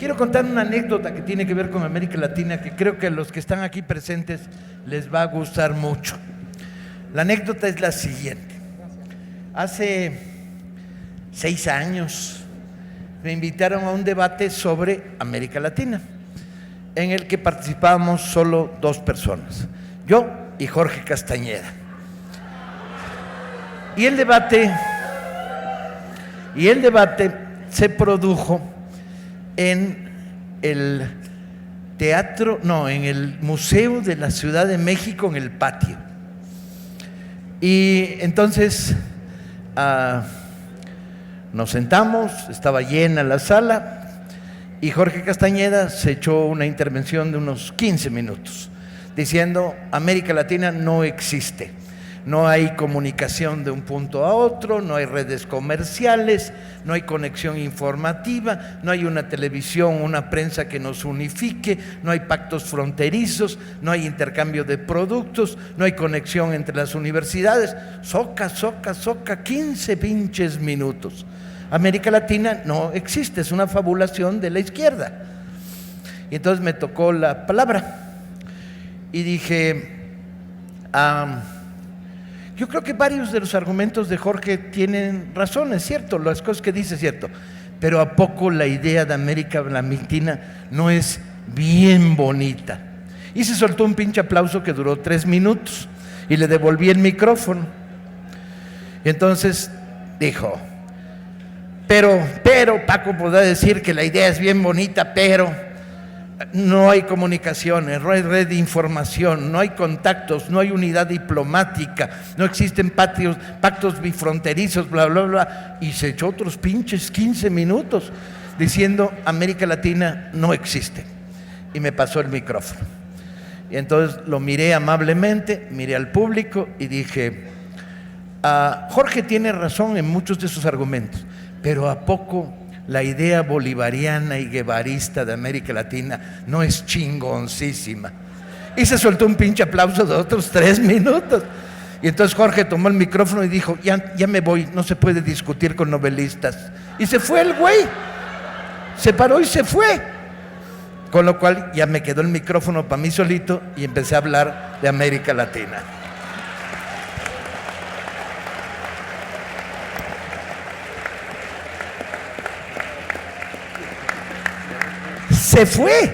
Quiero contar una anécdota que tiene que ver con América Latina, que creo que a los que están aquí presentes les va a gustar mucho. La anécdota es la siguiente. Hace 6 años me invitaron a un debate sobre América Latina, en el que participábamos solo 2 personas, yo y Jorge Castañeda. Y el debate se produjo en el en el Museo de la Ciudad de México, en el patio. Y entonces nos sentamos, estaba llena la sala y Jorge Castañeda se echó una intervención de unos 15 minutos diciendo: América Latina no existe. No hay comunicación de un punto a otro, no hay redes comerciales, no hay conexión informativa, no hay una televisión, una prensa que nos unifique, no hay pactos fronterizos, no hay intercambio de productos, no hay conexión entre las universidades. Soca, 15 pinches minutos. América Latina no existe, es una fabulación de la izquierda. Y entonces me tocó la palabra y dije: yo creo que varios de los argumentos de Jorge tienen razón, es cierto, las cosas que dice es cierto, pero ¿a poco la idea de América Latina no es bien bonita? Y se soltó un pinche aplauso que duró 3 minutos y le devolví el micrófono. Y entonces dijo: pero Paco podrá decir que la idea es bien bonita, pero no hay comunicaciones, no hay red de información, no hay contactos, no hay unidad diplomática, no existen pactos bifronterizos, bla, bla, bla. Y se echó otros pinches 15 minutos diciendo: América Latina no existe. Y me pasó el micrófono. Y entonces lo miré amablemente, miré al público y dije: Jorge tiene razón en muchos de sus argumentos, pero ¿a poco la idea bolivariana y guevarista de América Latina no es chingoncísima? Y se soltó un pinche aplauso de otros 3 minutos. Y entonces Jorge tomó el micrófono y dijo: ya me voy, no se puede discutir con novelistas. Y se fue el güey, se paró y se fue. Con lo cual ya me quedó el micrófono para mí solito y empecé a hablar de América Latina. Se fue,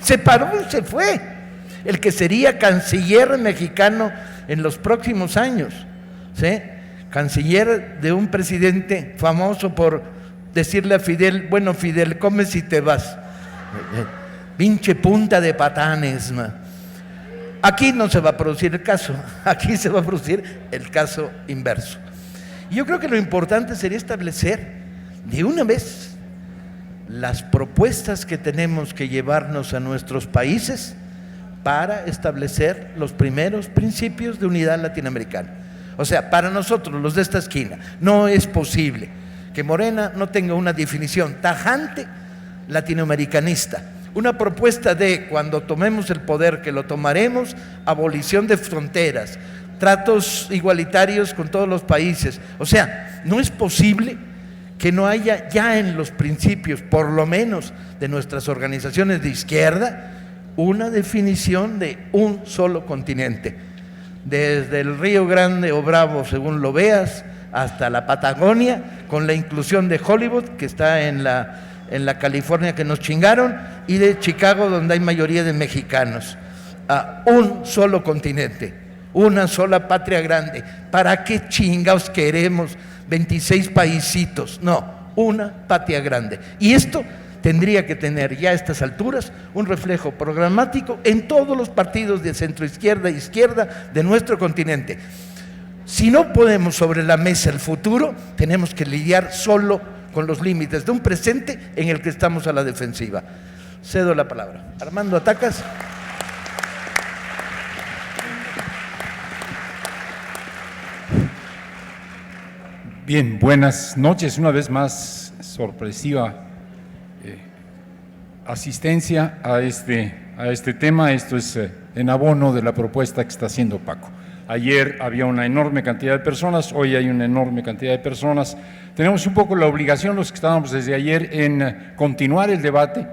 se paró y se fue. El que sería canciller mexicano en los próximos años, ¿sí? Canciller de un presidente famoso por decirle a Fidel: bueno, Fidel, comes y te vas. Pinche punta de patanes, man. Aquí no se va a producir el caso, aquí se va a producir el caso inverso. Y yo creo que lo importante sería establecer de una vez las propuestas que tenemos que llevarnos a nuestros países para establecer los primeros principios de unidad latinoamericana. O sea, para nosotros, los de esta esquina, no es posible que Morena no tenga una definición tajante latinoamericanista, una propuesta de, cuando tomemos el poder, que lo tomaremos, abolición de fronteras, tratos igualitarios con todos los países. O sea, no es posible que no haya ya en los principios, por lo menos de nuestras organizaciones de izquierda, una definición de un solo continente, desde el Río Grande o Bravo, según lo veas, hasta la Patagonia, con la inclusión de Hollywood, que está en la California que nos chingaron, y de Chicago, donde hay mayoría de mexicanos. Un solo continente, una sola patria grande. ¿Para qué chingados queremos 26 paisitos? No, una patria grande. Y esto tendría que tener ya a estas alturas un reflejo programático en todos los partidos de centroizquierda e izquierda de nuestro continente. Si no ponemos sobre la mesa el futuro, tenemos que lidiar solo con los límites de un presente en el que estamos a la defensiva. Cedo la palabra. Armando, ¿atacas? Bien, buenas noches. Una vez más, sorpresiva asistencia a este tema. Esto es en abono de la propuesta que está haciendo Paco. Ayer había una enorme cantidad de personas, hoy hay una enorme cantidad de personas. Tenemos un poco la obligación, los que estábamos desde ayer, en continuar el debate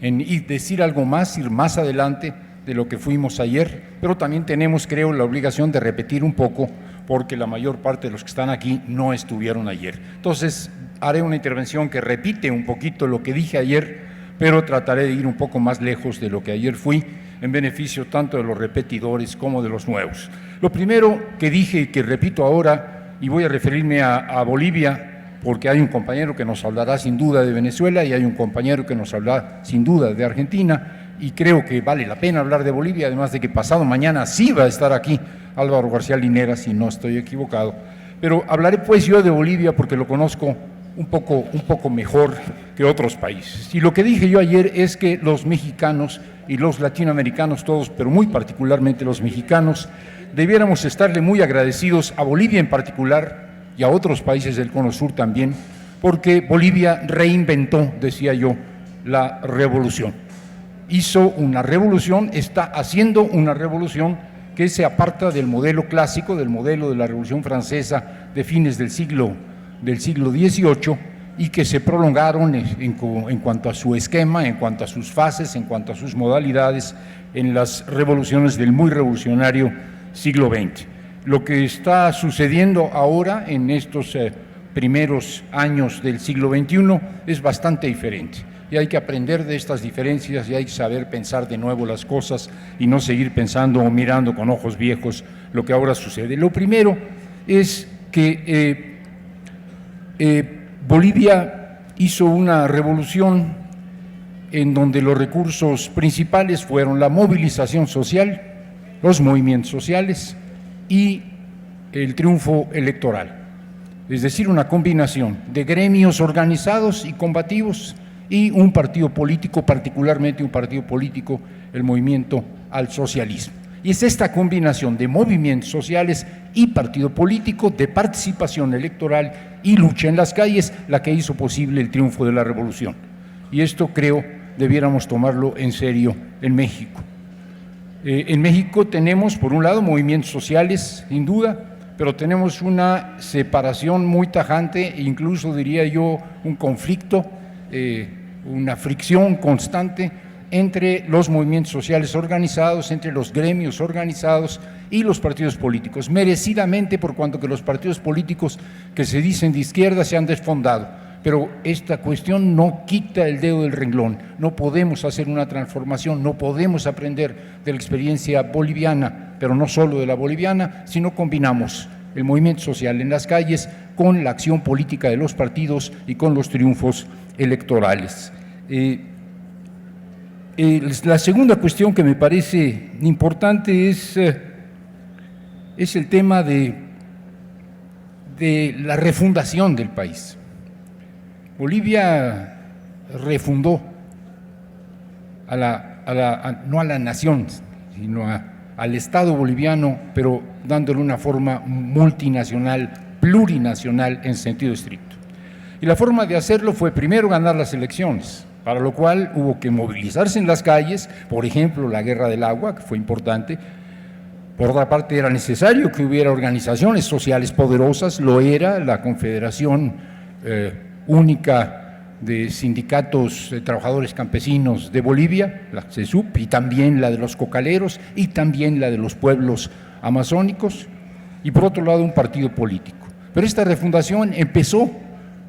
en decir algo más, ir más adelante de lo que fuimos ayer, pero también tenemos, creo, la obligación de repetir un poco, porque la mayor parte de los que están aquí no estuvieron ayer. Entonces, haré una intervención que repite un poquito lo que dije ayer, pero trataré de ir un poco más lejos de lo que ayer fui, en beneficio tanto de los repetidores como de los nuevos. Lo primero que dije y que repito ahora, y voy a referirme a Bolivia, porque hay un compañero que nos hablará sin duda de Venezuela y hay un compañero que nos hablará sin duda de Argentina, y creo que vale la pena hablar de Bolivia, además de que pasado mañana sí va a estar aquí Álvaro García Linera, si no estoy equivocado. Pero hablaré pues yo de Bolivia porque lo conozco un poco mejor que otros países. Y lo que dije yo ayer es que los mexicanos y los latinoamericanos todos, pero muy particularmente los mexicanos, debiéramos estarle muy agradecidos a Bolivia en particular y a otros países del Cono Sur también, porque Bolivia reinventó, decía yo, la revolución. Hizo una revolución, está haciendo una revolución que se aparta del modelo clásico, del modelo de la Revolución Francesa de fines del siglo XVIII, y que se prolongaron en cuanto a su esquema, en cuanto a sus fases, en cuanto a sus modalidades, en las revoluciones del muy revolucionario siglo XX. Lo que está sucediendo ahora en estos primeros años del siglo XXI es bastante diferente. Y hay que aprender de estas diferencias y hay que saber pensar de nuevo las cosas y no seguir pensando o mirando con ojos viejos lo que ahora sucede. Lo primero es que Bolivia hizo una revolución en donde los recursos principales fueron la movilización social, los movimientos sociales y el triunfo electoral. Es decir, una combinación de gremios organizados y combativos y un partido político, particularmente un partido político, el Movimiento al Socialismo. Y es esta combinación de movimientos sociales y partido político, de participación electoral y lucha en las calles, la que hizo posible el triunfo de la revolución. Y esto creo debiéramos tomarlo en serio en México. En México tenemos, por un lado, movimientos sociales, sin duda, pero tenemos una separación muy tajante, incluso diría yo un conflicto, una fricción constante entre los movimientos sociales organizados, entre los gremios organizados y los partidos políticos, merecidamente por cuanto que los partidos políticos que se dicen de izquierda se han desfondado, pero esta cuestión no quita el dedo del renglón. No podemos hacer una transformación, no podemos aprender de la experiencia boliviana, pero no solo de la boliviana, si no combinamos el movimiento social en las calles con la acción política de los partidos y con los triunfos electorales. La segunda cuestión que me parece importante es el tema de la refundación del país. Bolivia refundó no a la nación, sino al Estado boliviano, pero dándole una forma multinacional, plurinacional en sentido estricto. Y la forma de hacerlo fue primero ganar las elecciones, para lo cual hubo que movilizarse en las calles, por ejemplo, la guerra del agua, que fue importante. Por otra parte, era necesario que hubiera organizaciones sociales poderosas, lo era la Confederación Única de Sindicatos de Trabajadores Campesinos de Bolivia, la CESUP, y también la de los cocaleros, y también la de los pueblos amazónicos, y por otro lado un partido político. Pero esta refundación empezó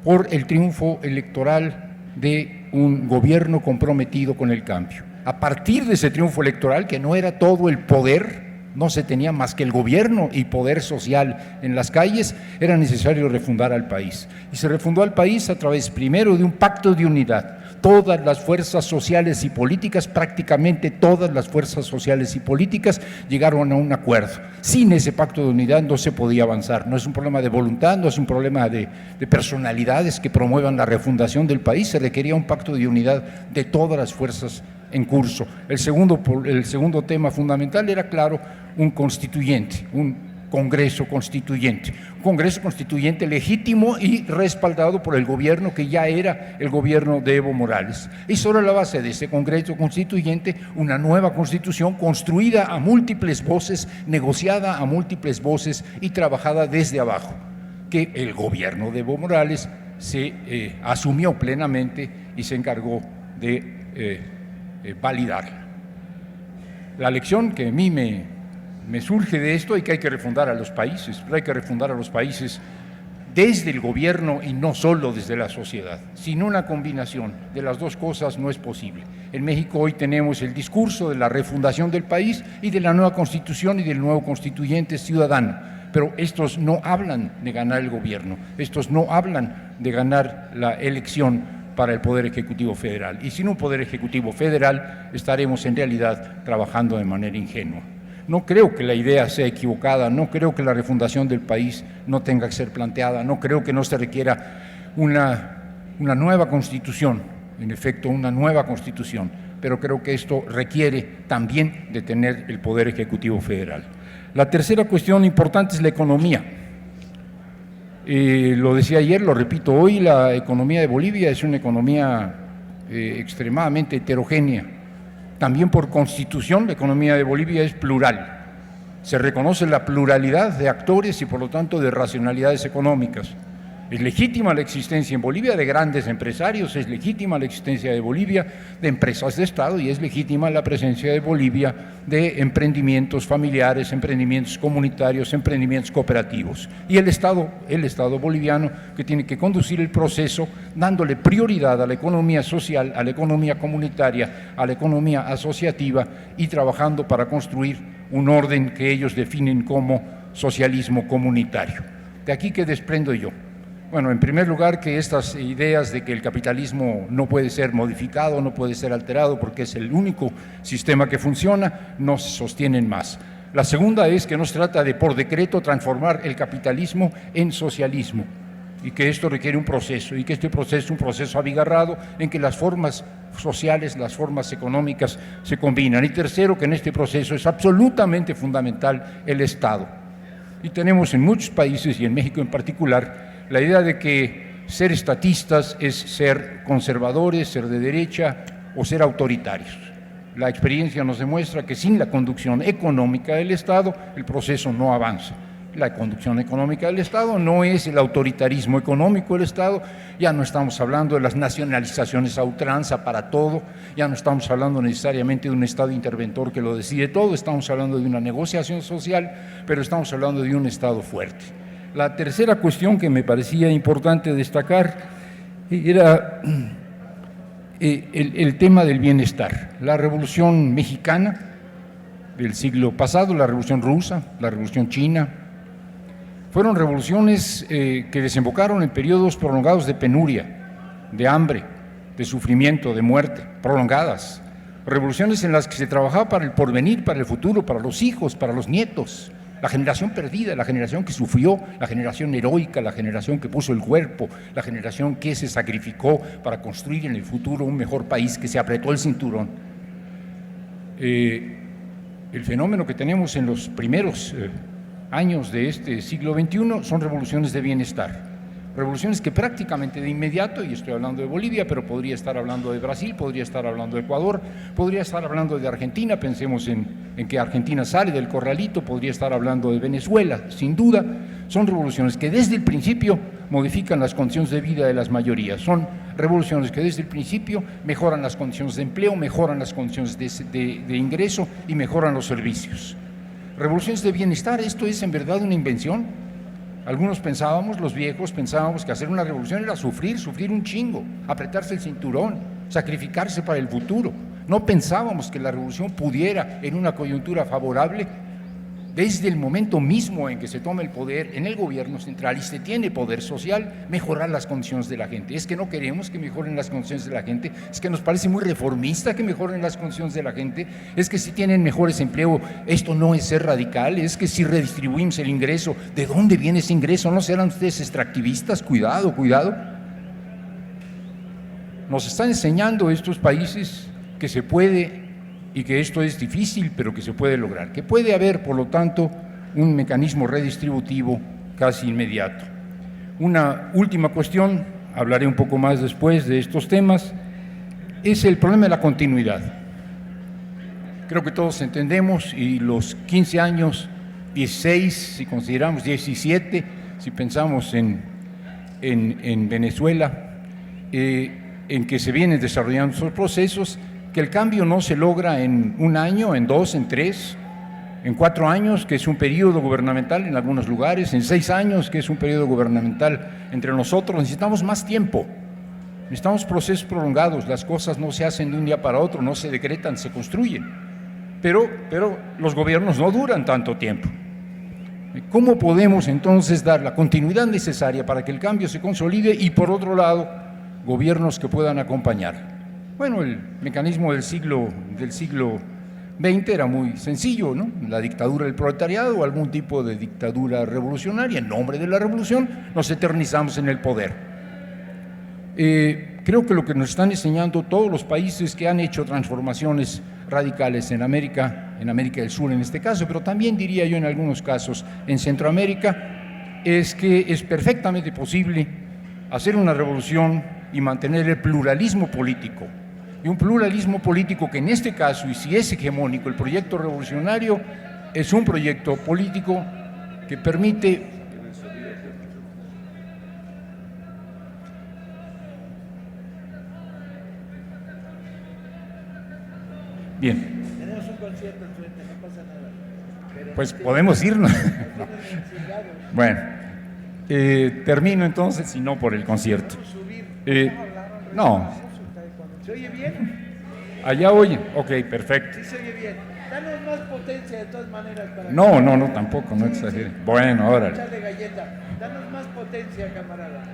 por el triunfo electoral de un gobierno comprometido con el cambio. A partir de ese triunfo electoral, que no era todo el poder, no se tenía más que el gobierno y poder social en las calles, era necesario refundar al país. Y se refundó al país a través primero de un pacto de unidad. Todas las fuerzas sociales y políticas, prácticamente todas las fuerzas sociales y políticas llegaron a un acuerdo. Sin ese pacto de unidad no se podía avanzar. No es un problema de voluntad, no es un problema de personalidades que promuevan la refundación del país, se requería un pacto de unidad de todas las fuerzas en curso. El segundo tema fundamental era, claro, un constituyente, un Congreso Constituyente legítimo y respaldado por el gobierno que ya era el gobierno de Evo Morales. Y sobre la base de ese Congreso Constituyente, una nueva Constitución construida a múltiples voces, negociada a múltiples voces y trabajada desde abajo, que el gobierno de Evo Morales se asumió plenamente y se encargó de validarla. La lección que a mí me surge de esto es que hay que refundar a los países, pero hay que refundar a los países desde el gobierno y no solo desde la sociedad. Sin una combinación de las dos cosas no es posible. En México hoy tenemos el discurso de la refundación del país y de la nueva constitución y del nuevo constituyente ciudadano, pero estos no hablan de ganar el gobierno, estos no hablan de ganar la elección para el Poder Ejecutivo Federal. Y sin un Poder Ejecutivo Federal estaremos en realidad trabajando de manera ingenua. No creo que la idea sea equivocada, no creo que la refundación del país no tenga que ser planteada, no creo que no se requiera una nueva constitución, en efecto una nueva constitución, pero creo que esto requiere también de tener el Poder Ejecutivo Federal. La tercera cuestión importante es la economía. Lo decía ayer, lo repito hoy, la economía de Bolivia es una economía extremadamente heterogénea. También por constitución la economía de Bolivia es plural. Se reconoce la pluralidad de actores y por lo tanto de racionalidades económicas. Es legítima la existencia en Bolivia de grandes empresarios, es legítima la existencia de Bolivia de empresas de Estado y es legítima la presencia de Bolivia de emprendimientos familiares, emprendimientos comunitarios, emprendimientos cooperativos. Y el Estado boliviano que tiene que conducir el proceso dándole prioridad a la economía social, a la economía comunitaria, a la economía asociativa y trabajando para construir un orden que ellos definen como socialismo comunitario. De aquí que desprendo yo. Bueno, en primer lugar, que estas ideas de que el capitalismo no puede ser modificado, no puede ser alterado porque es el único sistema que funciona, no se sostienen más. La segunda es que no se trata de por decreto transformar el capitalismo en socialismo y que esto requiere un proceso y que este proceso es un proceso abigarrado en que las formas sociales, las formas económicas se combinan. Y tercero, que en este proceso es absolutamente fundamental el Estado. Y tenemos en muchos países y en México en particular la idea de que ser estatistas es ser conservadores, ser de derecha o ser autoritarios. La experiencia nos demuestra que sin la conducción económica del Estado el proceso no avanza. La conducción económica del Estado no es el autoritarismo económico del Estado, ya no estamos hablando de las nacionalizaciones a ultranza para todo, ya no estamos hablando necesariamente de un Estado interventor que lo decide todo, estamos hablando de una negociación social, pero estamos hablando de un Estado fuerte. La tercera cuestión que me parecía importante destacar era el tema del bienestar. La Revolución Mexicana del siglo pasado, la Revolución Rusa, la Revolución China, fueron revoluciones que desembocaron en periodos prolongados de penuria, de hambre, de sufrimiento, de muerte, prolongadas. Revoluciones en las que se trabajaba para el porvenir, para el futuro, para los hijos, para los nietos. La generación perdida, la generación que sufrió, la generación heroica, la generación que puso el cuerpo, la generación que se sacrificó para construir en el futuro un mejor país, que se apretó el cinturón. El fenómeno que tenemos en los primeros años de este siglo XXI son revoluciones de bienestar. Revoluciones que prácticamente de inmediato, y estoy hablando de Bolivia, pero podría estar hablando de Brasil, podría estar hablando de Ecuador, podría estar hablando de Argentina, pensemos en que Argentina sale del corralito, podría estar hablando de Venezuela, sin duda, son revoluciones que desde el principio modifican las condiciones de vida de las mayorías, son revoluciones que desde el principio mejoran las condiciones de empleo, mejoran las condiciones de ingreso y mejoran los servicios. Revoluciones de bienestar, esto es en verdad una invención. Algunos pensábamos, los viejos pensábamos que hacer una revolución era sufrir un chingo, apretarse el cinturón, sacrificarse para el futuro. No pensábamos que la revolución pudiera, en una coyuntura favorable, desde el momento mismo en que se toma el poder en el gobierno central y se tiene poder social, mejorar las condiciones de la gente. Es que no queremos que mejoren las condiciones de la gente, es que nos parece muy reformista que mejoren las condiciones de la gente, es que si tienen mejores empleos, esto no es ser radical, es que si redistribuimos el ingreso, ¿de dónde viene ese ingreso? ¿No serán ustedes extractivistas? Cuidado, cuidado. Nos están enseñando estos países que se puede y que esto es difícil, pero que se puede lograr, que puede haber, por lo tanto, un mecanismo redistributivo casi inmediato. Una última cuestión, hablaré un poco más después de estos temas, es el problema de la continuidad. Creo que todos entendemos, y los 15 años, 16, si consideramos 17, si pensamos en Venezuela, en que se vienen desarrollando esos procesos, que el cambio no se logra en un año, en 2, en 3, en 4 años, que es un periodo gubernamental en algunos lugares, en 6 años, que es un periodo gubernamental entre nosotros. Necesitamos más tiempo, necesitamos procesos prolongados. Las cosas no se hacen de un día para otro, no se decretan, se construyen. Pero los gobiernos no duran tanto tiempo. ¿Cómo podemos entonces dar la continuidad necesaria para que el cambio se consolide y, por otro lado, gobiernos que puedan acompañar? Bueno, el mecanismo del siglo XX era muy sencillo, ¿no? La dictadura del proletariado o algún tipo de dictadura revolucionaria. En nombre de la revolución nos eternizamos en el poder. Creo que lo que nos están enseñando todos los países que han hecho transformaciones radicales en América del Sur en este caso, pero también diría yo en algunos casos en Centroamérica, es que es perfectamente posible hacer una revolución y mantener el pluralismo político. Y un pluralismo político que en este caso, y si es hegemónico, el proyecto revolucionario es un proyecto político que permite bien. Tenemos un concierto enfrente, no pasa nada. Pues podemos irnos. Bueno, termino entonces y no por el concierto. No. ¿Se oye bien? Allá oyen. Ok, perfecto. Sí, se oye bien. Danos más potencia de todas maneras. No, tampoco, no exagere. Bueno, órale. Echarle galleta. Danos más potencia, camarada.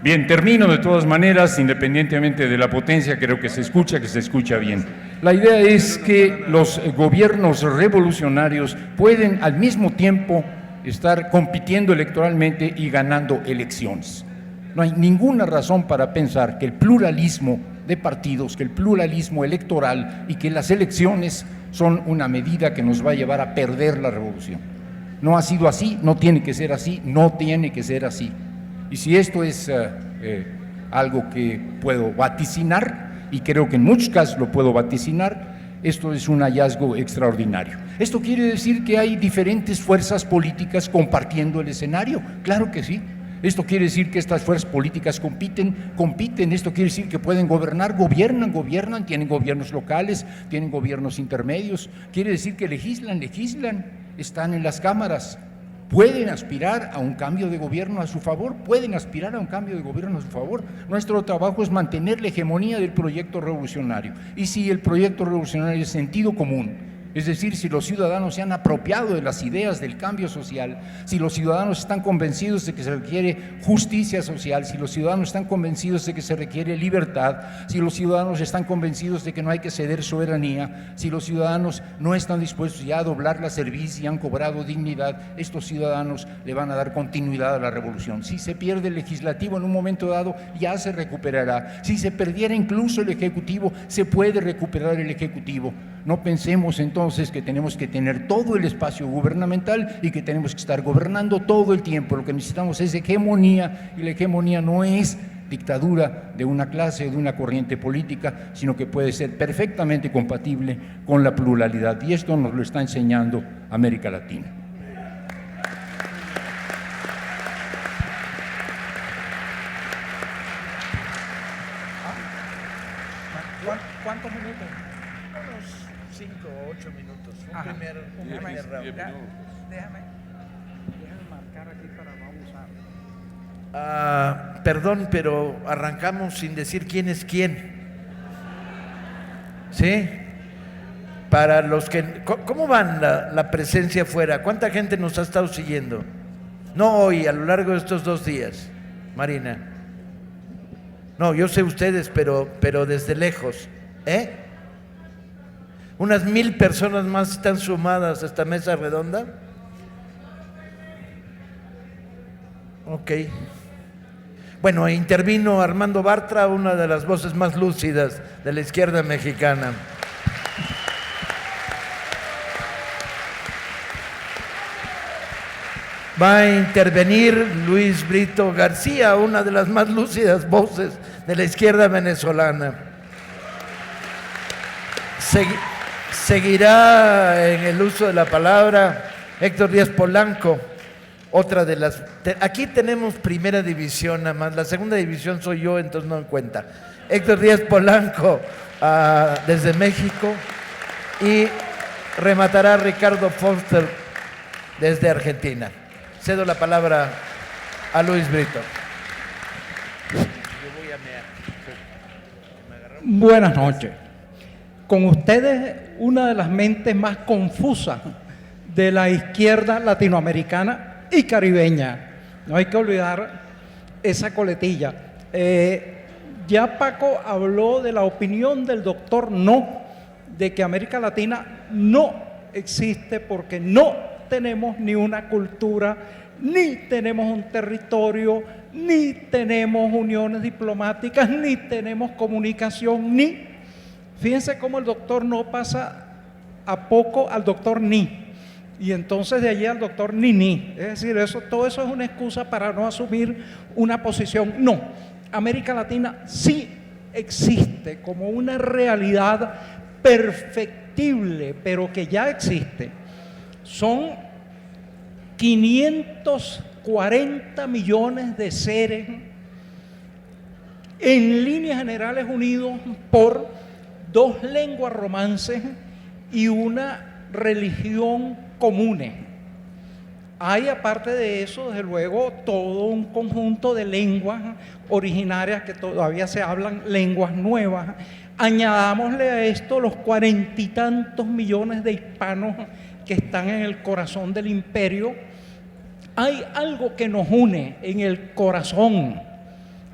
Bien, termino de todas maneras, independientemente de la potencia, creo que se escucha bien. La idea es que los gobiernos revolucionarios pueden al mismo tiempo estar compitiendo electoralmente y ganando elecciones. No hay ninguna razón para pensar que el pluralismo de partidos, que el pluralismo electoral y que las elecciones son una medida que nos va a llevar a perder la revolución. No ha sido así, no tiene que ser así, no tiene que ser así. Y si esto es algo que puedo vaticinar, y creo que en muchos casos lo puedo vaticinar, esto es un hallazgo extraordinario. ¿Esto quiere decir que hay diferentes fuerzas políticas compartiendo el escenario? Claro que sí. Esto quiere decir que estas fuerzas políticas compiten, esto quiere decir que pueden gobernar, gobiernan, tienen gobiernos locales, tienen gobiernos intermedios, quiere decir que legislan, están en las cámaras, pueden aspirar a un cambio de gobierno a su favor, Nuestro trabajo es mantener la hegemonía del proyecto revolucionario. Y si el proyecto revolucionario es sentido común, es decir, si los ciudadanos se han apropiado de las ideas del cambio social, si los ciudadanos están convencidos de que se requiere justicia social, si los ciudadanos están convencidos de que se requiere libertad, si los ciudadanos están convencidos de que no hay que ceder soberanía, si los ciudadanos no están dispuestos ya a doblar la cerviz y han cobrado dignidad, estos ciudadanos le van a dar continuidad a la revolución. Si se pierde el legislativo en un momento dado, ya se recuperará. Si se perdiera incluso el ejecutivo, se puede recuperar el ejecutivo. No pensemos entonces que tenemos que tener todo el espacio gubernamental y que tenemos que estar gobernando todo el tiempo. Lo que necesitamos es hegemonía, y la hegemonía no es dictadura de una clase o de una corriente política, sino que puede ser perfectamente compatible con la pluralidad. Y esto nos lo está enseñando América Latina. ¿Cuántos minutos? Unos 5 o 8 minutos. Un primer round. Déjame marcar aquí para no abusar. Perdón, pero arrancamos sin decir quién es quién. ¿Sí? Para los que... ¿Cómo van la presencia afuera? ¿Cuánta gente nos ha estado siguiendo? No hoy, a lo largo de estos 2 días, Marina. No, yo sé ustedes, pero desde lejos. Unas 1000 personas más están sumadas a esta mesa redonda. Ok. Bueno, intervino Armando Bartra, una de las voces más lúcidas de la izquierda mexicana. Va a intervenir Luis Brito García, una de las más lúcidas voces de la izquierda venezolana. Seguirá en el uso de la palabra Héctor Díaz Polanco, otra de las... Aquí tenemos primera división nada más, la segunda división soy yo, entonces no en cuenta. Héctor Díaz Polanco, desde México, y rematará Ricardo Foster desde Argentina. Cedo la palabra a Luis Brito. Buenas noches. Con ustedes, una de las mentes más confusas de la izquierda latinoamericana y caribeña. No hay que olvidar esa coletilla. Ya Paco habló de la opinión del doctor No, de que América Latina no existe porque no tenemos ni una cultura, ni tenemos un territorio, ni tenemos uniones diplomáticas, ni tenemos comunicación, ni... Fíjense cómo el doctor No pasa a poco al doctor Ni, y entonces de allí al doctor Ni. Es decir, todo eso es una excusa para no asumir una posición. No, América Latina sí existe como una realidad perfectible, pero que ya existe. Son 540 millones de seres en líneas generales unidos por 2 lenguas romances y una religión comunes. Hay, aparte de eso, desde luego, todo un conjunto de lenguas originarias que todavía se hablan, lenguas nuevas. Añadámosle a esto los 40 y tantos millones de hispanos que están en el corazón del imperio. Hay algo que nos une en el corazón,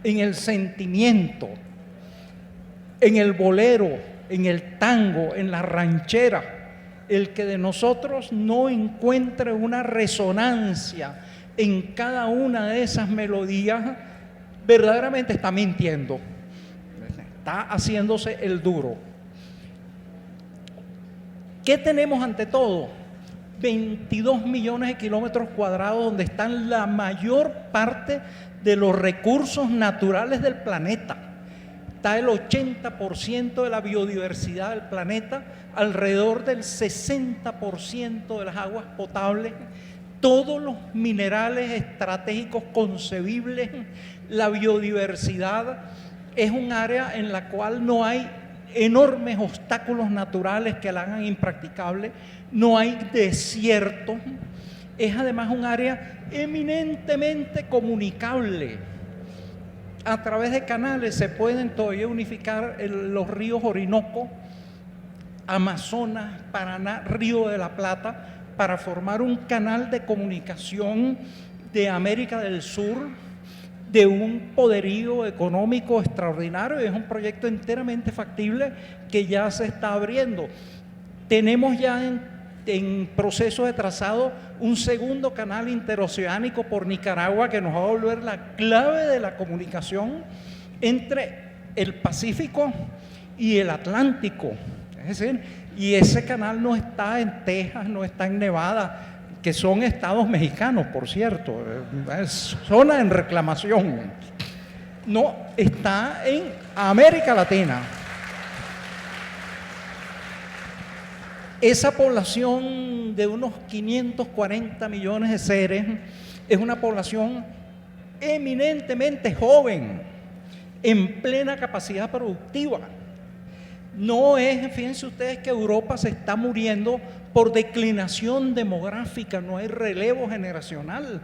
en el sentimiento, en el bolero, en el tango, en la ranchera. El que de nosotros no encuentre una resonancia en cada una de esas melodías, verdaderamente está mintiendo, está haciéndose el duro. ¿Qué tenemos ante todo? 22 millones de kilómetros cuadrados donde están la mayor parte de los recursos naturales del planeta. Está el 80% de la biodiversidad del planeta, alrededor del 60% de las aguas potables, todos los minerales estratégicos concebibles. La biodiversidad es un área en la cual no hay enormes obstáculos naturales que la hagan impracticable, no hay desiertos. Es además un área eminentemente comunicable. A través de canales se pueden todavía unificar los ríos Orinoco, Amazonas, Paraná, Río de la Plata, para formar un canal de comunicación de América del Sur, de un poderío económico extraordinario. Es un proyecto enteramente factible que ya se está abriendo. Tenemos ya en proceso de trazado un segundo canal interoceánico por Nicaragua que nos va a volver la clave de la comunicación entre el Pacífico y el Atlántico. Es decir, y ese canal no está en Texas, no está en Nevada, que son estados mexicanos, por cierto, es zona en reclamación. No, está en América Latina. Esa población de unos 540 millones de seres es una población eminentemente joven, en plena capacidad productiva. No es, fíjense ustedes que Europa se está muriendo por declinación demográfica, no hay relevo generacional.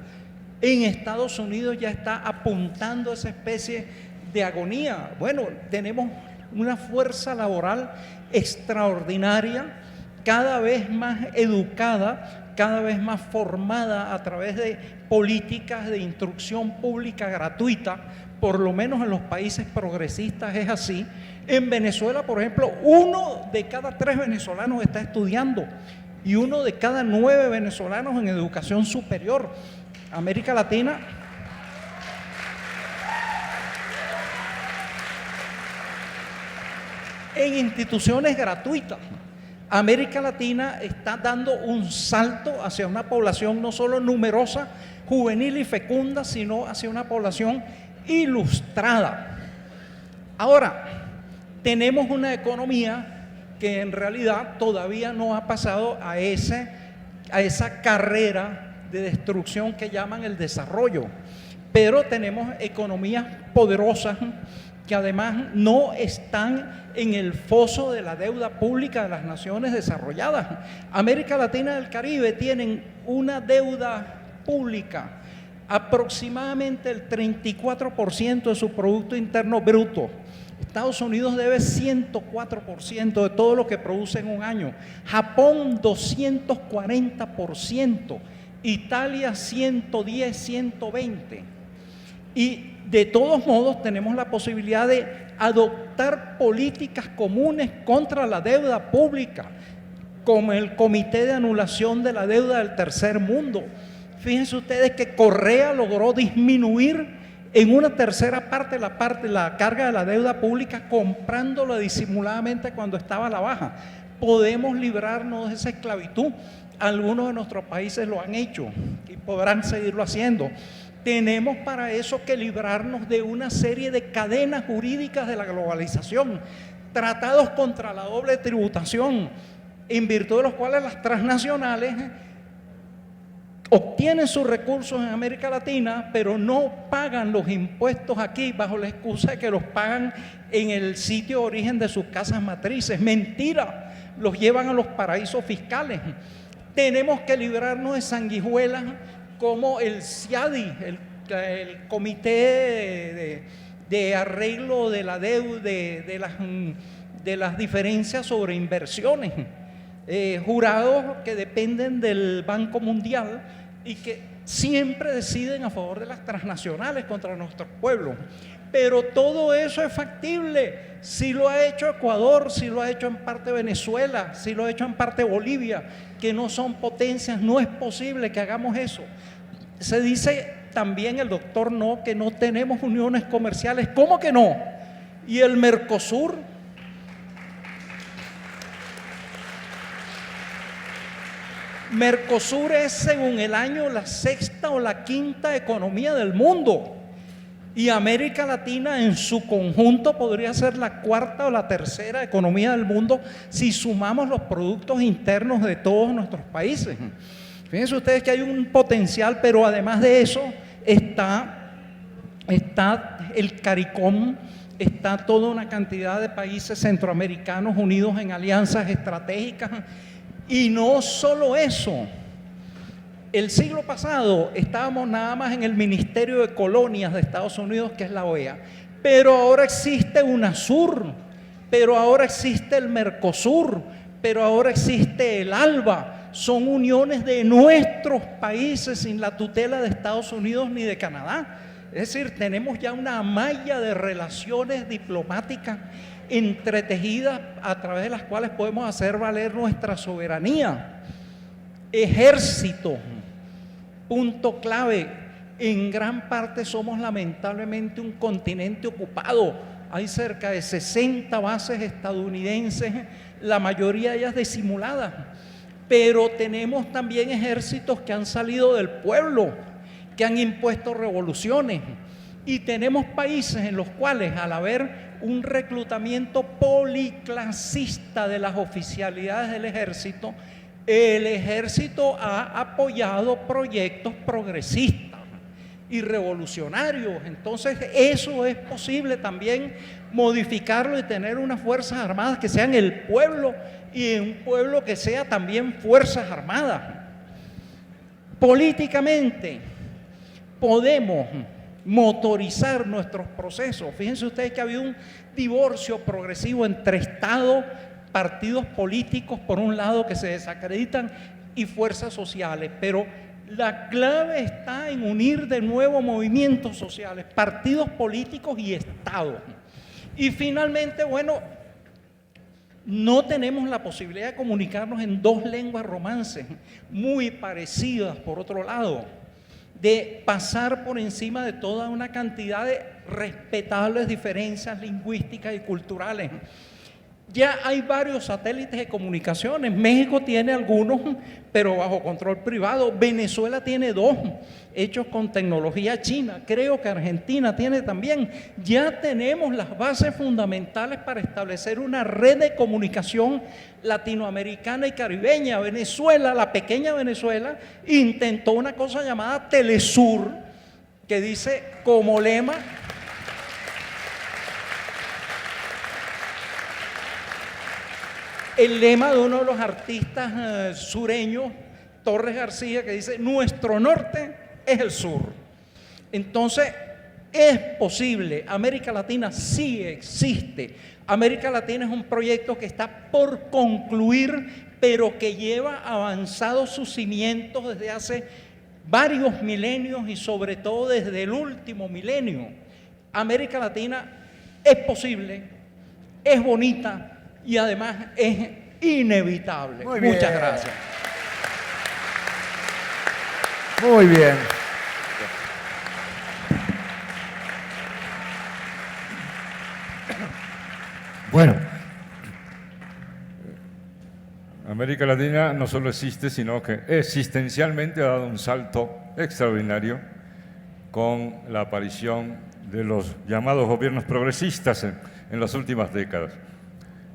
En Estados Unidos ya está apuntando a esa especie de agonía. Bueno, tenemos una fuerza laboral extraordinaria, cada vez más educada, cada vez más formada a través de políticas de instrucción pública gratuita, por lo menos en los países progresistas es así. En Venezuela, por ejemplo, 1 de cada 3 venezolanos está estudiando y 1 de cada 9 venezolanos en educación superior. América Latina en instituciones gratuitas. América Latina está dando un salto hacia una población no solo numerosa, juvenil y fecunda, sino hacia una población ilustrada. Ahora, tenemos una economía que en realidad todavía no ha pasado a esa carrera de destrucción que llaman el desarrollo. Pero tenemos economías poderosas que además no están en el foso de la deuda pública de las naciones desarrolladas. América Latina y el Caribe tienen una deuda pública aproximadamente el 34% de su Producto Interno Bruto. Estados Unidos debe 104% de todo lo que produce en un año. Japón 240%. Italia 110, 120. Y de todos modos tenemos la posibilidad de adoptar políticas comunes contra la deuda pública, como el Comité de Anulación de la Deuda del Tercer Mundo. Fíjense ustedes que Correa logró disminuir en una tercera parte la carga de la deuda pública, comprándola disimuladamente cuando estaba a la baja. Podemos librarnos de esa esclavitud. Algunos de nuestros países lo han hecho y podrán seguirlo haciendo. Tenemos para eso que librarnos de una serie de cadenas jurídicas de la globalización, tratados contra la doble tributación, en virtud de los cuales las transnacionales obtienen sus recursos en América Latina, pero no pagan los impuestos aquí bajo la excusa de que los pagan en el sitio de origen de sus casas matrices. Mentira, los llevan a los paraísos fiscales. Tenemos que librarnos de sanguijuelas como el CIADI, el Comité de Arreglo de la Deuda, de las diferencias sobre inversiones, jurados que dependen del Banco Mundial y que siempre deciden a favor de las transnacionales contra nuestros pueblos. Pero todo eso es factible. Si lo ha hecho Ecuador, si lo ha hecho en parte Venezuela, si lo ha hecho en parte Bolivia, que no son potencias, no es posible que hagamos eso. Se dice también el doctor No que no tenemos uniones comerciales. ¿Cómo que no? ¿Y el Mercosur? Mercosur es, según el año, la sexta o la quinta economía del mundo. Y América Latina en su conjunto podría ser la cuarta o la tercera economía del mundo si sumamos los productos internos de todos nuestros países. Fíjense ustedes que hay un potencial, pero además de eso está el CARICOM, está toda una cantidad de países centroamericanos unidos en alianzas estratégicas. Y no solo eso, el siglo pasado estábamos nada más en el Ministerio de Colonias de Estados Unidos, que es la OEA, pero ahora existe UNASUR, pero ahora existe el Mercosur, pero ahora existe el ALBA. Son uniones de nuestros países sin la tutela de Estados Unidos ni de Canadá. Es decir, tenemos ya una malla de relaciones diplomáticas entretejidas a través de las cuales podemos hacer valer nuestra soberanía. Ejército, punto clave. En gran parte somos lamentablemente un continente ocupado. Hay cerca de 60 bases estadounidenses, la mayoría de ellas disimuladas. Pero tenemos también ejércitos que han salido del pueblo, que han impuesto revoluciones. Y tenemos países en los cuales, al haber un reclutamiento policlasista de las oficialidades del ejército, el ejército ha apoyado proyectos progresistas y revolucionarios. Entonces eso es posible también modificarlo y tener unas fuerzas armadas que sean el pueblo y un pueblo que sea también fuerzas armadas. Políticamente podemos motorizar nuestros procesos. Fíjense ustedes que ha habido un divorcio progresivo entre Estado, partidos políticos por un lado que se desacreditan y fuerzas sociales, pero la clave está en unir de nuevo movimientos sociales, partidos políticos y Estado. Y finalmente, bueno, no tenemos la posibilidad de comunicarnos en dos lenguas romances muy parecidas por otro lado, de pasar por encima de toda una cantidad de respetables diferencias lingüísticas y culturales. Ya hay varios satélites de comunicaciones. México tiene algunos, pero bajo control privado. Venezuela tiene 2, hechos con tecnología china. Creo que Argentina tiene también. Ya tenemos las bases fundamentales para establecer una red de comunicación latinoamericana y caribeña. Venezuela, la pequeña Venezuela, intentó una cosa llamada Telesur, que dice como lema: el lema de uno de los artistas sureños, Torres García, que dice: nuestro norte es el sur. Entonces, es posible. América Latina sí existe. América Latina es un proyecto que está por concluir, pero que lleva avanzados sus cimientos desde hace varios milenios y sobre todo desde el último milenio. América Latina es posible, es bonita, y además es inevitable. Muy bien. Muchas gracias. Muy bien. Bueno, América Latina no solo existe, sino que existencialmente ha dado un salto extraordinario con la aparición de los llamados gobiernos progresistas en las últimas décadas.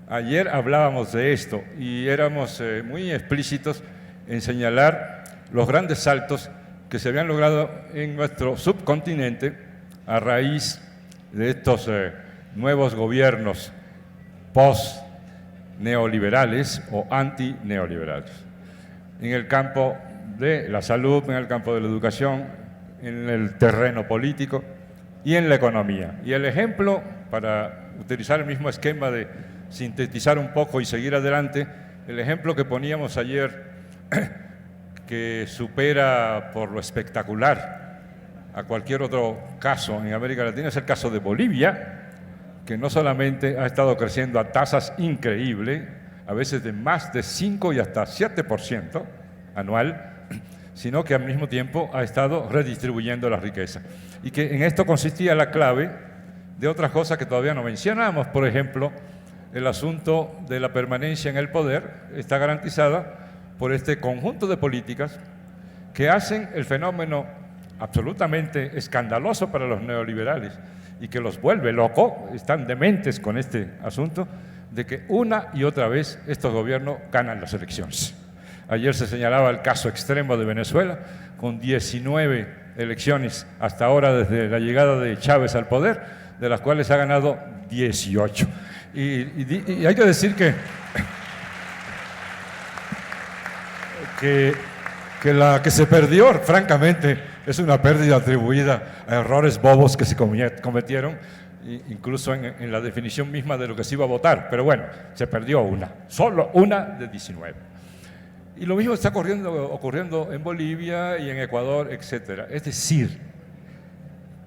Ayer hablábamos de esto y éramos muy explícitos en señalar los grandes saltos que se habían logrado en nuestro subcontinente a raíz de estos nuevos gobiernos post-neoliberales o anti-neoliberales. En el campo de la salud, en el campo de la educación, en el terreno político y en la economía. Y el ejemplo, para utilizar el mismo esquema de sintetizar un poco y seguir adelante, el ejemplo que poníamos ayer, que supera por lo espectacular a cualquier otro caso en América Latina, es el caso de Bolivia, que no solamente ha estado creciendo a tasas increíbles, a veces de más de 5 y hasta 7% anual, sino que al mismo tiempo ha estado redistribuyendo la riqueza. Y que en esto consistía la clave de otras cosas que todavía no mencionamos. Por ejemplo, el asunto de la permanencia en el poder está garantizada por este conjunto de políticas que hacen el fenómeno absolutamente escandaloso para los neoliberales y que los vuelve locos, están dementes con este asunto, de que una y otra vez estos gobiernos ganan las elecciones. Ayer se señalaba el caso extremo de Venezuela, con 19 elecciones hasta ahora desde la llegada de Chávez al poder, de las cuales ha ganado 18. Y hay que decir que la que se perdió, francamente, es una pérdida atribuida a errores bobos que se cometieron, incluso en la definición misma de lo que se iba a votar. Pero bueno, se perdió una, solo una de 19. Y lo mismo está ocurriendo en Bolivia y en Ecuador, etc. Es decir,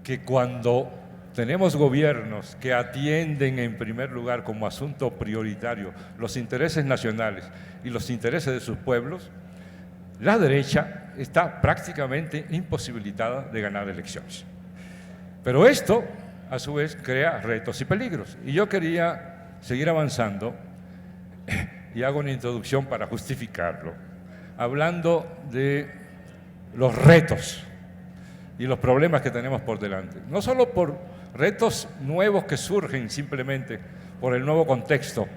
que cuando tenemos gobiernos que atienden en primer lugar como asunto prioritario los intereses nacionales y los intereses de sus pueblos, la derecha está prácticamente imposibilitada de ganar elecciones. Pero esto, a su vez, crea retos y peligros. Y yo quería seguir avanzando y hago una introducción para justificarlo, hablando de los retos y los problemas que tenemos por delante. No solo por retos nuevos que surgen simplemente por el nuevo contexto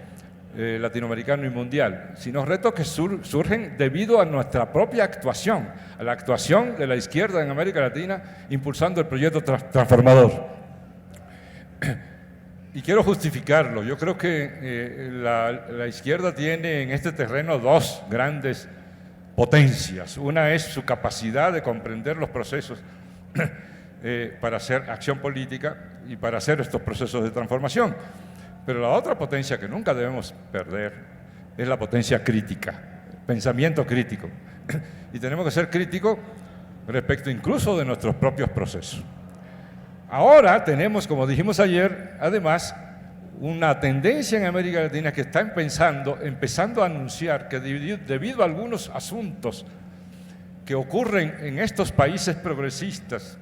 latinoamericano y mundial, sino retos que surgen debido a nuestra propia actuación, a la actuación de la izquierda en América Latina impulsando el proyecto transformador. Y quiero justificarlo. Yo creo que la izquierda tiene en este terreno dos grandes potencias. Una es su capacidad de comprender los procesos para hacer acción política y para hacer estos procesos de transformación. Pero la otra potencia que nunca debemos perder es la potencia crítica, pensamiento crítico. Y tenemos que ser críticos respecto incluso de nuestros propios procesos. Ahora tenemos, como dijimos ayer, además, una tendencia en América Latina que está empezando a anunciar que debido a algunos asuntos que ocurren en estos países progresistas,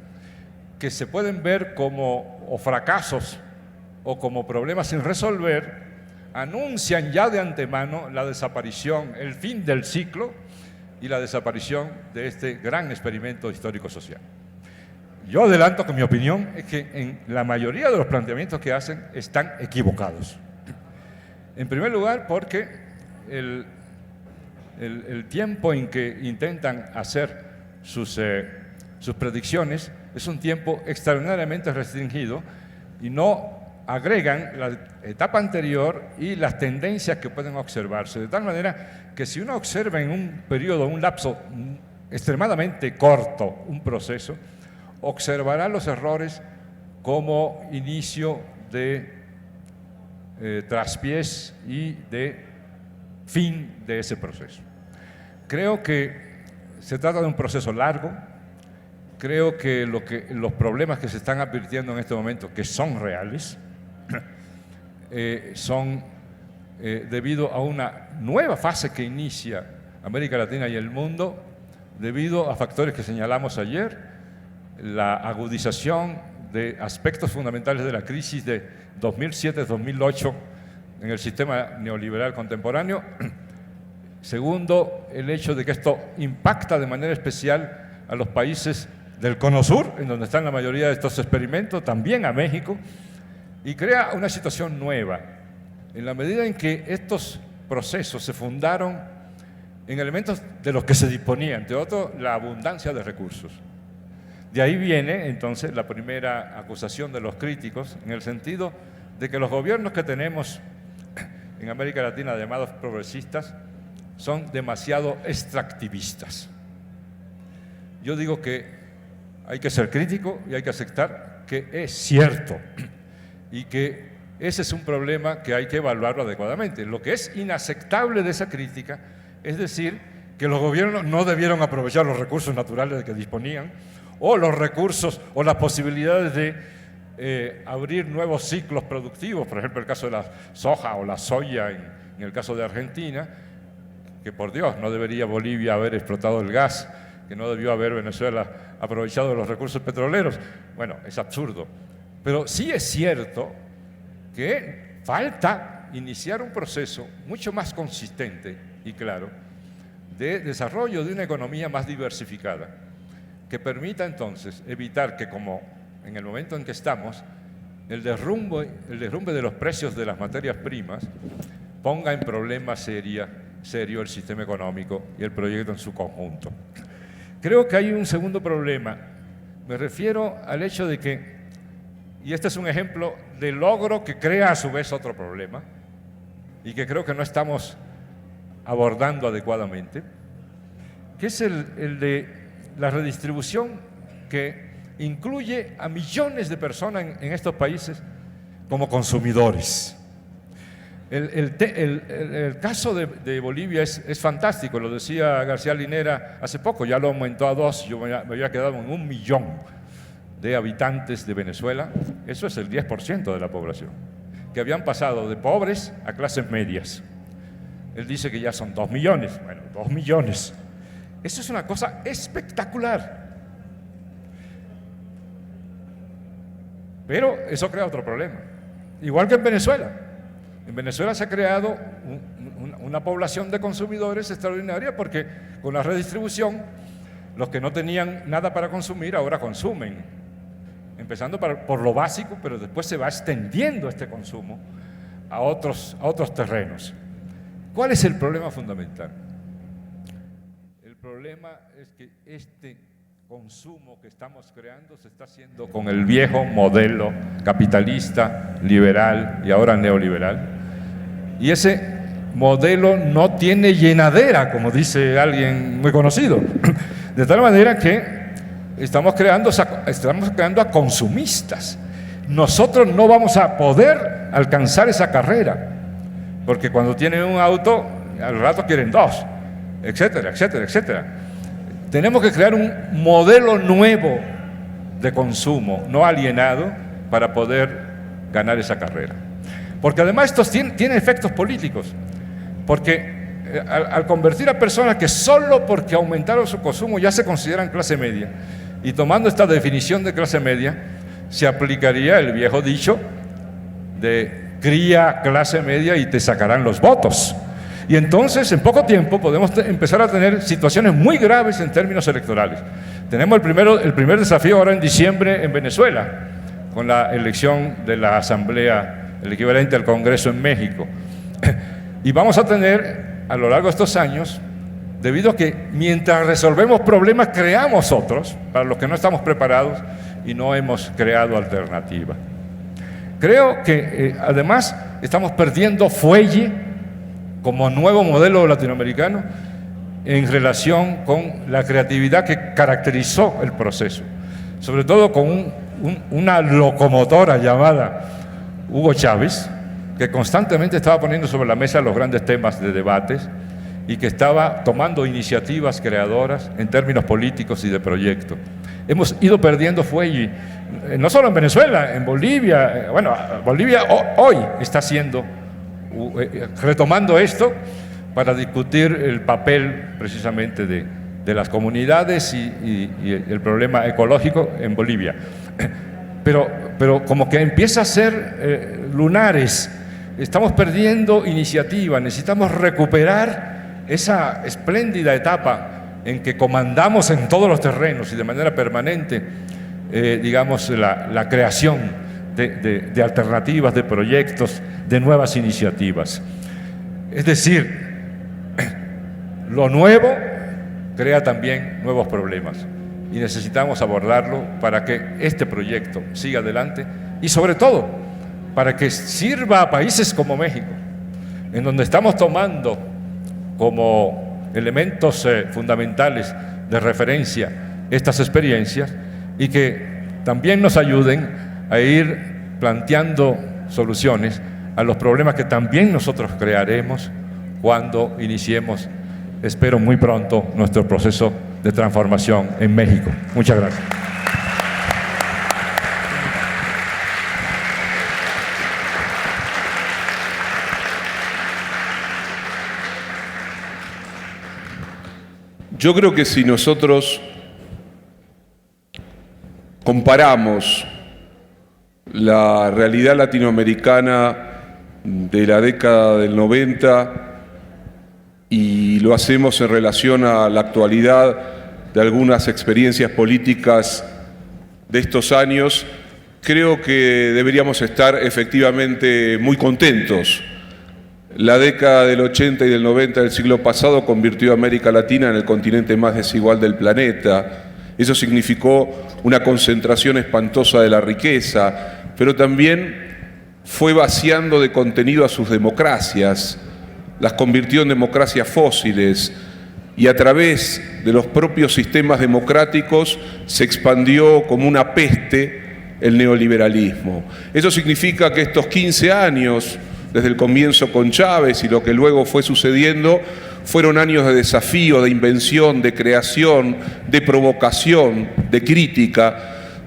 que se pueden ver como o fracasos o como problemas sin resolver, anuncian ya de antemano la desaparición, el fin del ciclo y la desaparición de este gran experimento histórico-social. Yo adelanto que mi opinión es que en la mayoría de los planteamientos que hacen están equivocados. En primer lugar, porque el tiempo en que intentan hacer sus predicciones es un tiempo extraordinariamente restringido y no agregan la etapa anterior y las tendencias que pueden observarse. De tal manera que si uno observa en un periodo, un lapso extremadamente corto, un proceso, observará los errores como inicio de traspiés y de fin de ese proceso. Creo que se trata de un proceso largo. Creo que los problemas que se están advirtiendo en este momento, que son reales, son debido a una nueva fase que inicia América Latina y el mundo, debido a factores que señalamos ayer, la agudización de aspectos fundamentales de la crisis de 2007-2008 en el sistema neoliberal contemporáneo. Segundo, el hecho de que esto impacta de manera especial a los países del Cono Sur, en donde están la mayoría de estos experimentos, también a México, y crea una situación nueva, en la medida en que estos procesos se fundaron en elementos de los que se disponía, entre otros, la abundancia de recursos. De ahí viene, entonces, la primera acusación de los críticos, en el sentido de que los gobiernos que tenemos en América Latina, llamados progresistas, son demasiado extractivistas. Yo digo que hay que ser crítico y hay que aceptar que es cierto y que ese es un problema que hay que evaluarlo adecuadamente. Lo que es inaceptable de esa crítica es decir que los gobiernos no debieron aprovechar los recursos naturales de que disponían o los recursos o las posibilidades de abrir nuevos ciclos productivos, por ejemplo el caso de la soja o la soya en el caso de Argentina, que por Dios no debería Bolivia haber explotado el gas, que no debió haber Venezuela aprovechado los recursos petroleros. Bueno, es absurdo. Pero sí es cierto que falta iniciar un proceso mucho más consistente y claro de desarrollo de una economía más diversificada, que permita entonces evitar que, como en el momento en que estamos, el derrumbe de los precios de las materias primas ponga en problema serio el sistema económico y el proyecto en su conjunto. Creo que hay un segundo problema. Me refiero al hecho de que, y este es un ejemplo de logro que crea a su vez otro problema y que creo que no estamos abordando adecuadamente, que es el de la redistribución que incluye a millones de personas en estos países como consumidores. El caso de Bolivia es fantástico, lo decía García Linera hace poco, ya lo aumentó a 2, yo me había quedado en 1 millón de habitantes de Venezuela, eso es el 10% de la población, que habían pasado de pobres a clases medias. Él dice que ya son 2 millones, bueno, 2 millones. Eso es una cosa espectacular. Pero eso crea otro problema, igual que en Venezuela. En Venezuela se ha creado una población de consumidores extraordinaria porque con la redistribución los que no tenían nada para consumir ahora consumen, empezando por lo básico, pero después se va extendiendo este consumo a otros terrenos. ¿Cuál es el problema fundamental? El problema es que este consumo que estamos creando se está haciendo con el viejo modelo capitalista, liberal y ahora neoliberal. Y ese modelo no tiene llenadera, como dice alguien muy conocido. De tal manera que estamos creando a consumistas. Nosotros no vamos a poder alcanzar esa carrera, porque cuando tienen un auto, al rato quieren 2, etcétera, etcétera, etcétera. Tenemos que crear un modelo nuevo de consumo, no alienado, para poder ganar esa carrera. Porque además estos tienen efectos políticos, porque al convertir a personas que solo porque aumentaron su consumo ya se consideran clase media, y tomando esta definición de clase media, se aplicaría el viejo dicho de cría clase media y te sacarán los votos. Y entonces, en poco tiempo, podemos empezar a tener situaciones muy graves en términos electorales. Tenemos el primer desafío ahora en diciembre en Venezuela, con la elección de la Asamblea, el equivalente al Congreso en México. Y vamos a tener, a lo largo de estos años, debido a que mientras resolvemos problemas, creamos otros, para los que no estamos preparados y no hemos creado alternativa. Creo que, además, estamos perdiendo fuelle como nuevo modelo latinoamericano en relación con la creatividad que caracterizó el proceso, sobre todo con una locomotora llamada Hugo Chávez, que constantemente estaba poniendo sobre la mesa los grandes temas de debates y que estaba tomando iniciativas creadoras en términos políticos y de proyecto. Hemos ido perdiendo fuelle, no solo en Venezuela, en Bolivia. Bueno, Bolivia hoy está retomando esto para discutir el papel precisamente de las comunidades y el problema ecológico en Bolivia. Pero como que empieza a ser lunares, estamos perdiendo iniciativa, necesitamos recuperar esa espléndida etapa en que comandamos en todos los terrenos y de manera permanente, digamos, la creación de alternativas, de proyectos, de nuevas iniciativas. Es decir, lo nuevo crea también nuevos problemas y necesitamos abordarlo para que este proyecto siga adelante y sobre todo para que sirva a países como México, en donde estamos tomando como elementos fundamentales de referencia estas experiencias y que también nos ayuden a ir planteando soluciones a los problemas que también nosotros crearemos cuando iniciemos, espero muy pronto, nuestro proceso de transformación en México. Muchas gracias. Yo creo que si nosotros comparamos la realidad latinoamericana de la década del 90 y lo hacemos en relación a la actualidad de algunas experiencias políticas de estos años, creo que deberíamos estar efectivamente muy contentos. La década del 80 y del 90 del siglo pasado convirtió a América Latina en el continente más desigual del planeta. Eso significó una concentración espantosa de la riqueza, pero también fue vaciando de contenido a sus democracias, las convirtió en democracias fósiles y a través de los propios sistemas democráticos se expandió como una peste el neoliberalismo. Eso significa que estos 15 años, desde el comienzo con Chávez y lo que luego fue sucediendo, fueron años de desafío, de invención, de creación, de provocación, de crítica,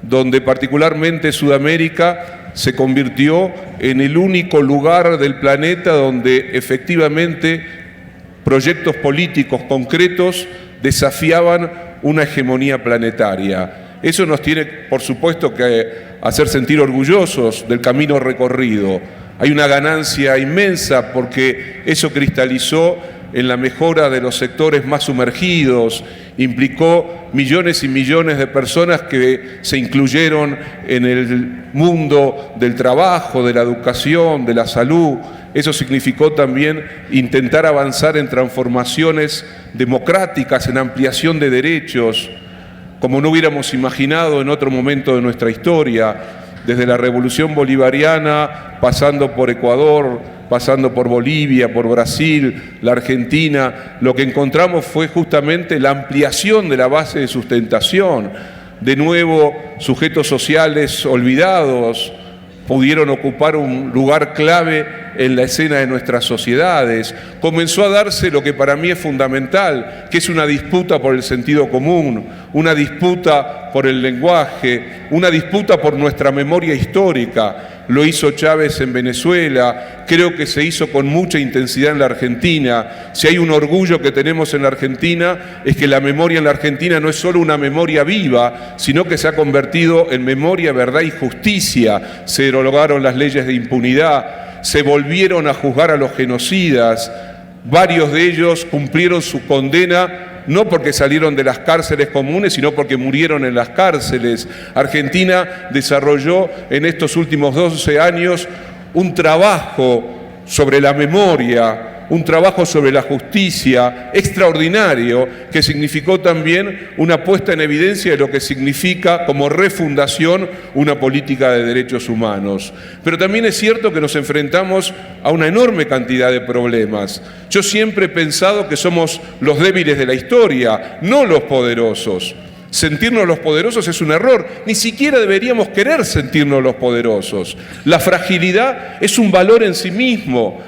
donde particularmente Sudamérica se convirtió en el único lugar del planeta donde efectivamente proyectos políticos concretos desafiaban una hegemonía planetaria. Eso nos tiene, por supuesto, que hacer sentir orgullosos del camino recorrido. Hay una ganancia inmensa porque eso cristalizó en la mejora de los sectores más sumergidos, implicó millones y millones de personas que se incluyeron en el mundo del trabajo, de la educación, de la salud. Eso significó también intentar avanzar en transformaciones democráticas, en ampliación de derechos, como no hubiéramos imaginado en otro momento de nuestra historia, desde la Revolución Bolivariana, pasando por Ecuador, pasando por Bolivia, por Brasil, la Argentina. Lo que encontramos fue justamente la ampliación de la base de sustentación. De nuevo, sujetos sociales olvidados pudieron ocupar un lugar clave en la escena de nuestras sociedades. Comenzó a darse lo que para mí es fundamental, que es una disputa por el sentido común, una disputa por el lenguaje, una disputa por nuestra memoria histórica. Lo hizo Chávez en Venezuela, creo que se hizo con mucha intensidad en la Argentina. Si hay un orgullo que tenemos en la Argentina, es que la memoria en la Argentina no es solo una memoria viva, sino que se ha convertido en memoria, verdad y justicia. Se derogaron las leyes de impunidad. se volvieron a juzgar a los genocidas. Varios de ellos cumplieron su condena no porque salieron de las cárceles comunes, sino porque murieron en las cárceles. Argentina desarrolló en estos últimos 12 años un trabajo sobre la memoria, un trabajo sobre la justicia extraordinario, que significó también una puesta en evidencia de lo que significa como refundación una política de derechos humanos. Pero también es cierto que nos enfrentamos a una enorme cantidad de problemas. Yo siempre he pensado que somos los débiles de la historia, no los poderosos. Sentirnos los poderosos es un error, ni siquiera deberíamos querer sentirnos los poderosos. La fragilidad es un valor en sí mismo.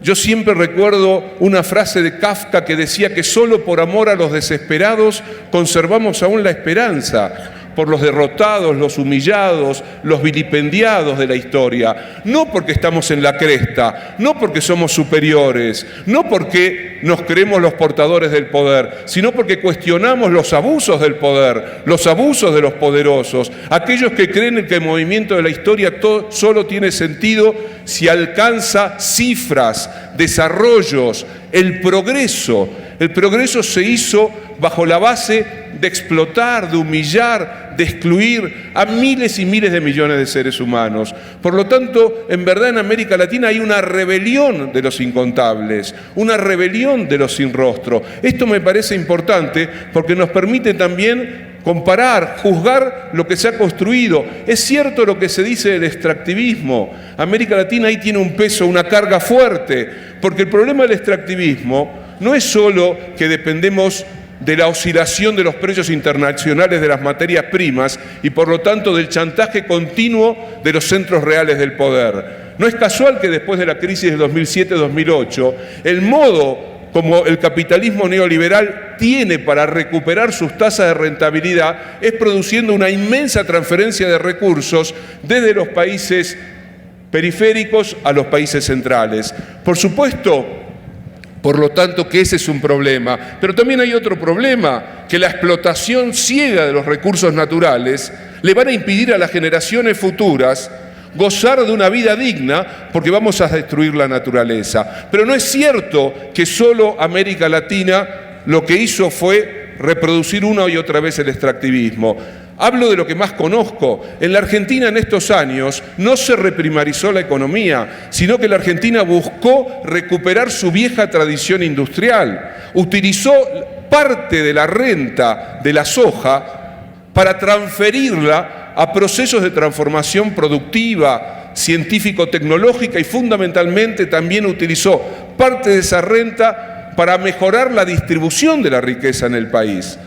Yo siempre recuerdo una frase de Kafka que decía que solo por amor a los desesperados conservamos aún la esperanza, por los derrotados, los humillados, los vilipendiados de la historia, no porque estamos en la cresta, no porque somos superiores, no porque nos creemos los portadores del poder, sino porque cuestionamos los abusos del poder, los abusos de los poderosos, aquellos que creen que el movimiento de la historia solo tiene sentido si alcanza cifras, desarrollos, el progreso. El progreso se hizo bajo la base de explotar, de humillar, de excluir a miles y miles de millones de seres humanos. Por lo tanto, en verdad en América Latina hay una rebelión de los incontables, una rebelión de los sin rostro. Esto me parece importante porque nos permite también comparar, juzgar lo que se ha construido. Es cierto lo que se dice del extractivismo. América Latina ahí tiene un peso, una carga fuerte, porque el problema del extractivismo no es solo que dependemos de la oscilación de los precios internacionales de las materias primas y por lo tanto del chantaje continuo de los centros reales del poder. No es casual que después de la crisis de 2007-2008, el modo como el capitalismo neoliberal tiene para recuperar sus tasas de rentabilidad es produciendo una inmensa transferencia de recursos desde los países periféricos a los países centrales. Por supuesto, por lo tanto, que ese es un problema. Pero también hay otro problema, que la explotación ciega de los recursos naturales le van a impedir a las generaciones futuras gozar de una vida digna porque vamos a destruir la naturaleza. Pero no es cierto que solo América Latina lo que hizo fue reproducir una y otra vez el extractivismo. Hablo de lo que más conozco. En la Argentina en estos años no se reprimarizó la economía, sino que la Argentina buscó recuperar su vieja tradición industrial. Utilizó parte de la renta de la soja para transferirla a procesos de transformación productiva, científico-tecnológica y fundamentalmente también utilizó parte de esa renta para mejorar la distribución de la riqueza en el país.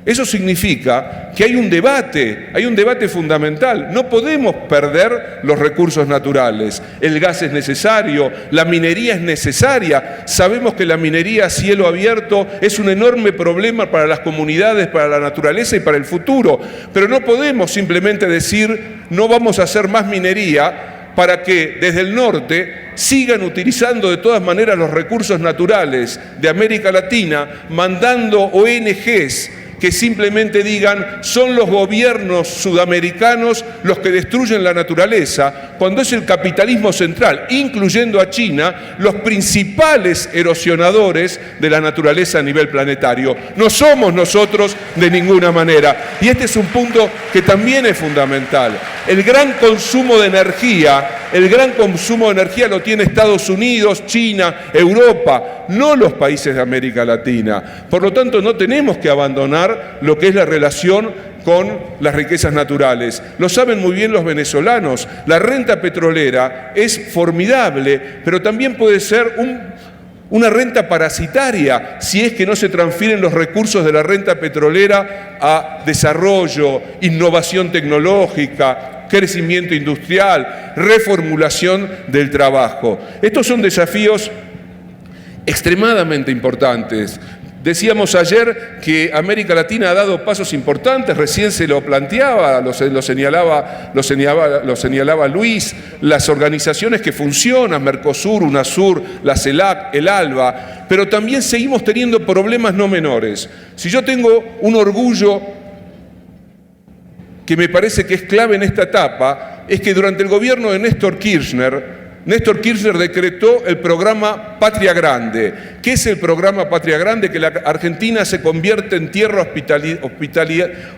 Eso significa que hay un debate fundamental. No podemos perder los recursos naturales. El gas es necesario, la minería es necesaria. Sabemos que la minería a cielo abierto es un enorme problema para las comunidades, para la naturaleza y para el futuro. Pero no podemos simplemente decir no vamos a hacer más minería para que desde el norte sigan utilizando de todas maneras los recursos naturales de América Latina, mandando ONGs que simplemente digan son los gobiernos sudamericanos los que destruyen la naturaleza, cuando es el capitalismo central, incluyendo a China, los principales erosionadores de la naturaleza a nivel planetario. No somos nosotros de ninguna manera. Y este es un punto que también es fundamental. El gran consumo de energía lo tiene Estados Unidos, China, Europa, no los países de América Latina. Por lo tanto, no tenemos que abandonar lo que es la relación con las riquezas naturales. Lo saben muy bien los venezolanos. La renta petrolera es formidable, pero también puede ser una renta parasitaria si es que no se transfieren los recursos de la renta petrolera a desarrollo, innovación tecnológica, crecimiento industrial, reformulación del trabajo. Estos son desafíos extremadamente importantes. Decíamos ayer que América Latina ha dado pasos importantes, recién se lo planteaba, lo señalaba Luis, las organizaciones que funcionan, Mercosur, UNASUR, la CELAC, el ALBA, pero también seguimos teniendo problemas no menores. Si yo tengo un orgullo que me parece que es clave en esta etapa, es que durante el gobierno de Néstor Kirchner Néstor Kirchner decretó el programa Patria Grande. ¿Qué es el programa Patria Grande? Que la Argentina se convierte en tierra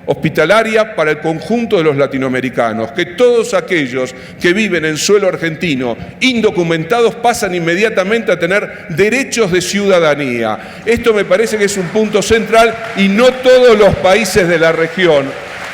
hospitalaria para el conjunto de los latinoamericanos, que todos aquellos que viven en suelo argentino indocumentados pasan inmediatamente a tener derechos de ciudadanía. Esto me parece que es un punto central y no todos los países de la región,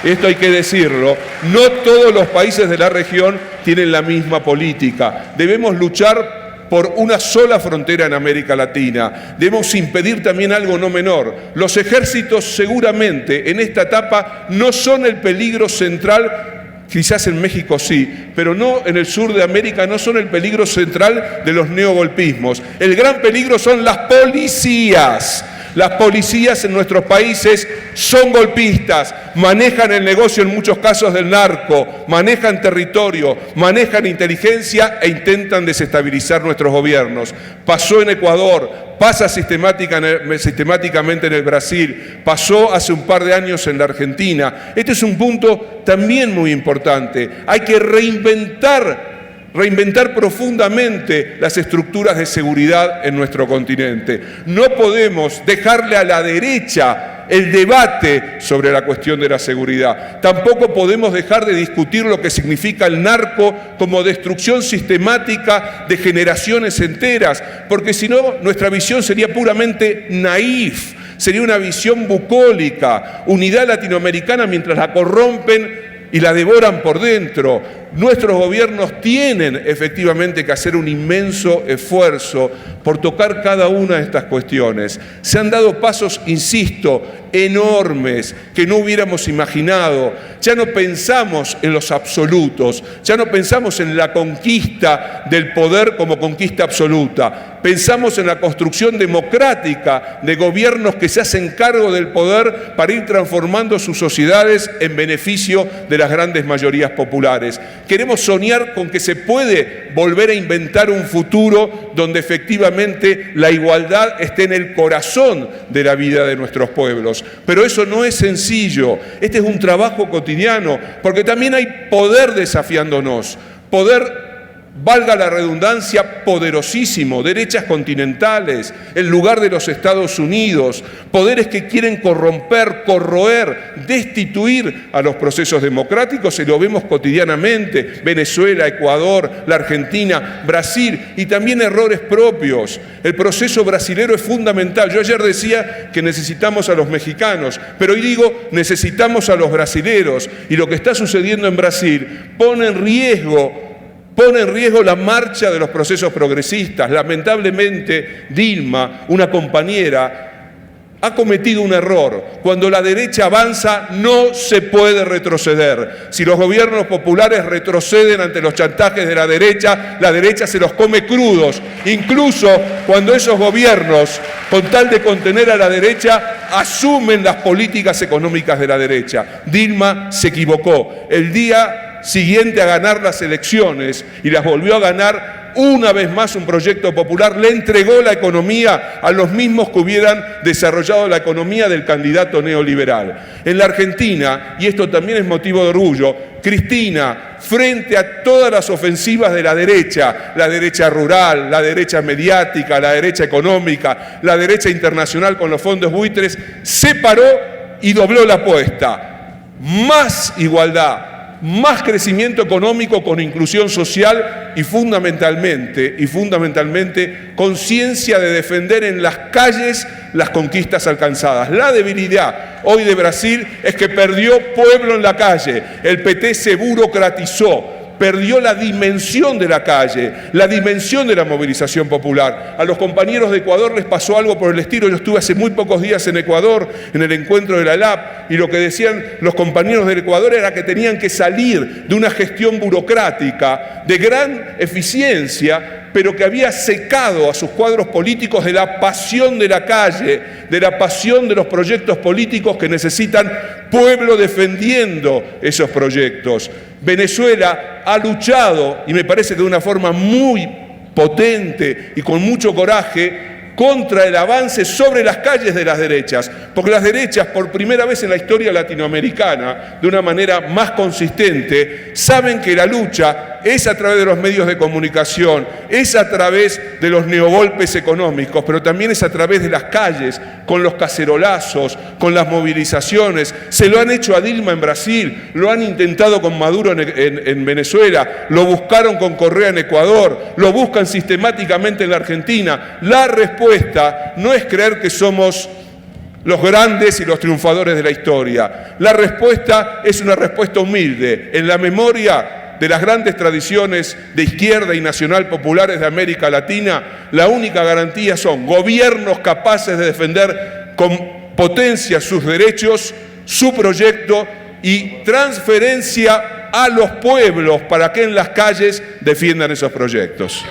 esto hay que decirlo, no todos los países de la región tienen la misma política. Debemos luchar por una sola frontera en América Latina. Debemos impedir también algo no menor. Los ejércitos seguramente en esta etapa no son el peligro central, quizás en México sí, pero no en el sur de América, no son el peligro central de los neogolpismos. El gran peligro son las policías. Las policías en nuestros países son golpistas, manejan el negocio en muchos casos del narco, manejan territorio, manejan inteligencia e intentan desestabilizar nuestros gobiernos. Pasó en Ecuador, pasa sistemáticamente en el Brasil, pasó hace un par de años en la Argentina. Este es un punto también muy importante. Hay que reinventar profundamente las estructuras de seguridad en nuestro continente. No podemos dejarle a la derecha el debate sobre la cuestión de la seguridad. Tampoco podemos dejar de discutir lo que significa el narco como destrucción sistemática de generaciones enteras, porque si no, nuestra visión sería puramente naif, sería una visión bucólica, unidad latinoamericana mientras la corrompen y la devoran por dentro. Nuestros gobiernos tienen efectivamente que hacer un inmenso esfuerzo por tocar cada una de estas cuestiones. Se han dado pasos, insisto, enormes que no hubiéramos imaginado. Ya no pensamos en los absolutos, ya no pensamos en la conquista del poder como conquista absoluta. Pensamos en la construcción democrática de gobiernos que se hacen cargo del poder para ir transformando sus sociedades en beneficio de las grandes mayorías populares. Queremos soñar con que se puede volver a inventar un futuro donde efectivamente la igualdad esté en el corazón de la vida de nuestros pueblos. Pero eso no es sencillo, este es un trabajo cotidiano, porque también hay poder desafiándonos, poder, valga la redundancia, poderosísimo, derechas continentales, el lugar de los Estados Unidos, poderes que quieren corromper, corroer, destituir a los procesos democráticos, y lo vemos cotidianamente, Venezuela, Ecuador, la Argentina, Brasil, y también errores propios. El proceso brasilero es fundamental. Yo ayer decía que necesitamos a los mexicanos, pero hoy digo necesitamos a los brasileros, y lo que está sucediendo en Brasil pone en riesgo la marcha de los procesos progresistas. Lamentablemente, Dilma, una compañera, ha cometido un error. Cuando la derecha avanza, no se puede retroceder. Si los gobiernos populares retroceden ante los chantajes de la derecha se los come crudos. Incluso cuando esos gobiernos, con tal de contener a la derecha, asumen las políticas económicas de la derecha. Dilma se equivocó. El día siguiente a ganar las elecciones, y las volvió a ganar una vez más un proyecto popular, le entregó la economía a los mismos que hubieran desarrollado la economía del candidato neoliberal. En la Argentina, y esto también es motivo de orgullo, Cristina, frente a todas las ofensivas de la derecha rural, la derecha mediática, la derecha económica, la derecha internacional con los fondos buitres, se paró y dobló la apuesta. Más igualdad, más crecimiento económico con inclusión social y fundamentalmente conciencia de defender en las calles las conquistas alcanzadas. La debilidad hoy de Brasil es que perdió pueblo en la calle, el PT se burocratizó, perdió la dimensión de la calle, la dimensión de la movilización popular. A los compañeros de Ecuador les pasó algo por el estilo. Yo estuve hace muy pocos días en Ecuador, en el encuentro de la LAP, y lo que decían los compañeros del Ecuador era que tenían que salir de una gestión burocrática de gran eficiencia, pero que había secado a sus cuadros políticos de la pasión de la calle, de la pasión de los proyectos políticos que necesitan pueblo defendiendo esos proyectos. Venezuela ha luchado, y me parece que de una forma muy potente y con mucho coraje, contra el avance sobre las calles de las derechas, porque las derechas, por primera vez en la historia latinoamericana, de una manera más consistente, saben que la lucha es a través de los medios de comunicación, es a través de los neogolpes económicos, pero también es a través de las calles, con los cacerolazos, con las movilizaciones. Se lo han hecho a Dilma en Brasil, lo han intentado con Maduro en Venezuela, lo buscaron con Correa en Ecuador, lo buscan sistemáticamente en la Argentina. La respuesta no es creer que somos los grandes y los triunfadores de la historia. La respuesta es una respuesta humilde, en la memoria de las grandes tradiciones de izquierda y nacional populares de América Latina. La única garantía son gobiernos capaces de defender con potencia sus derechos, su proyecto y transferencia a los pueblos para que en las calles defiendan esos proyectos.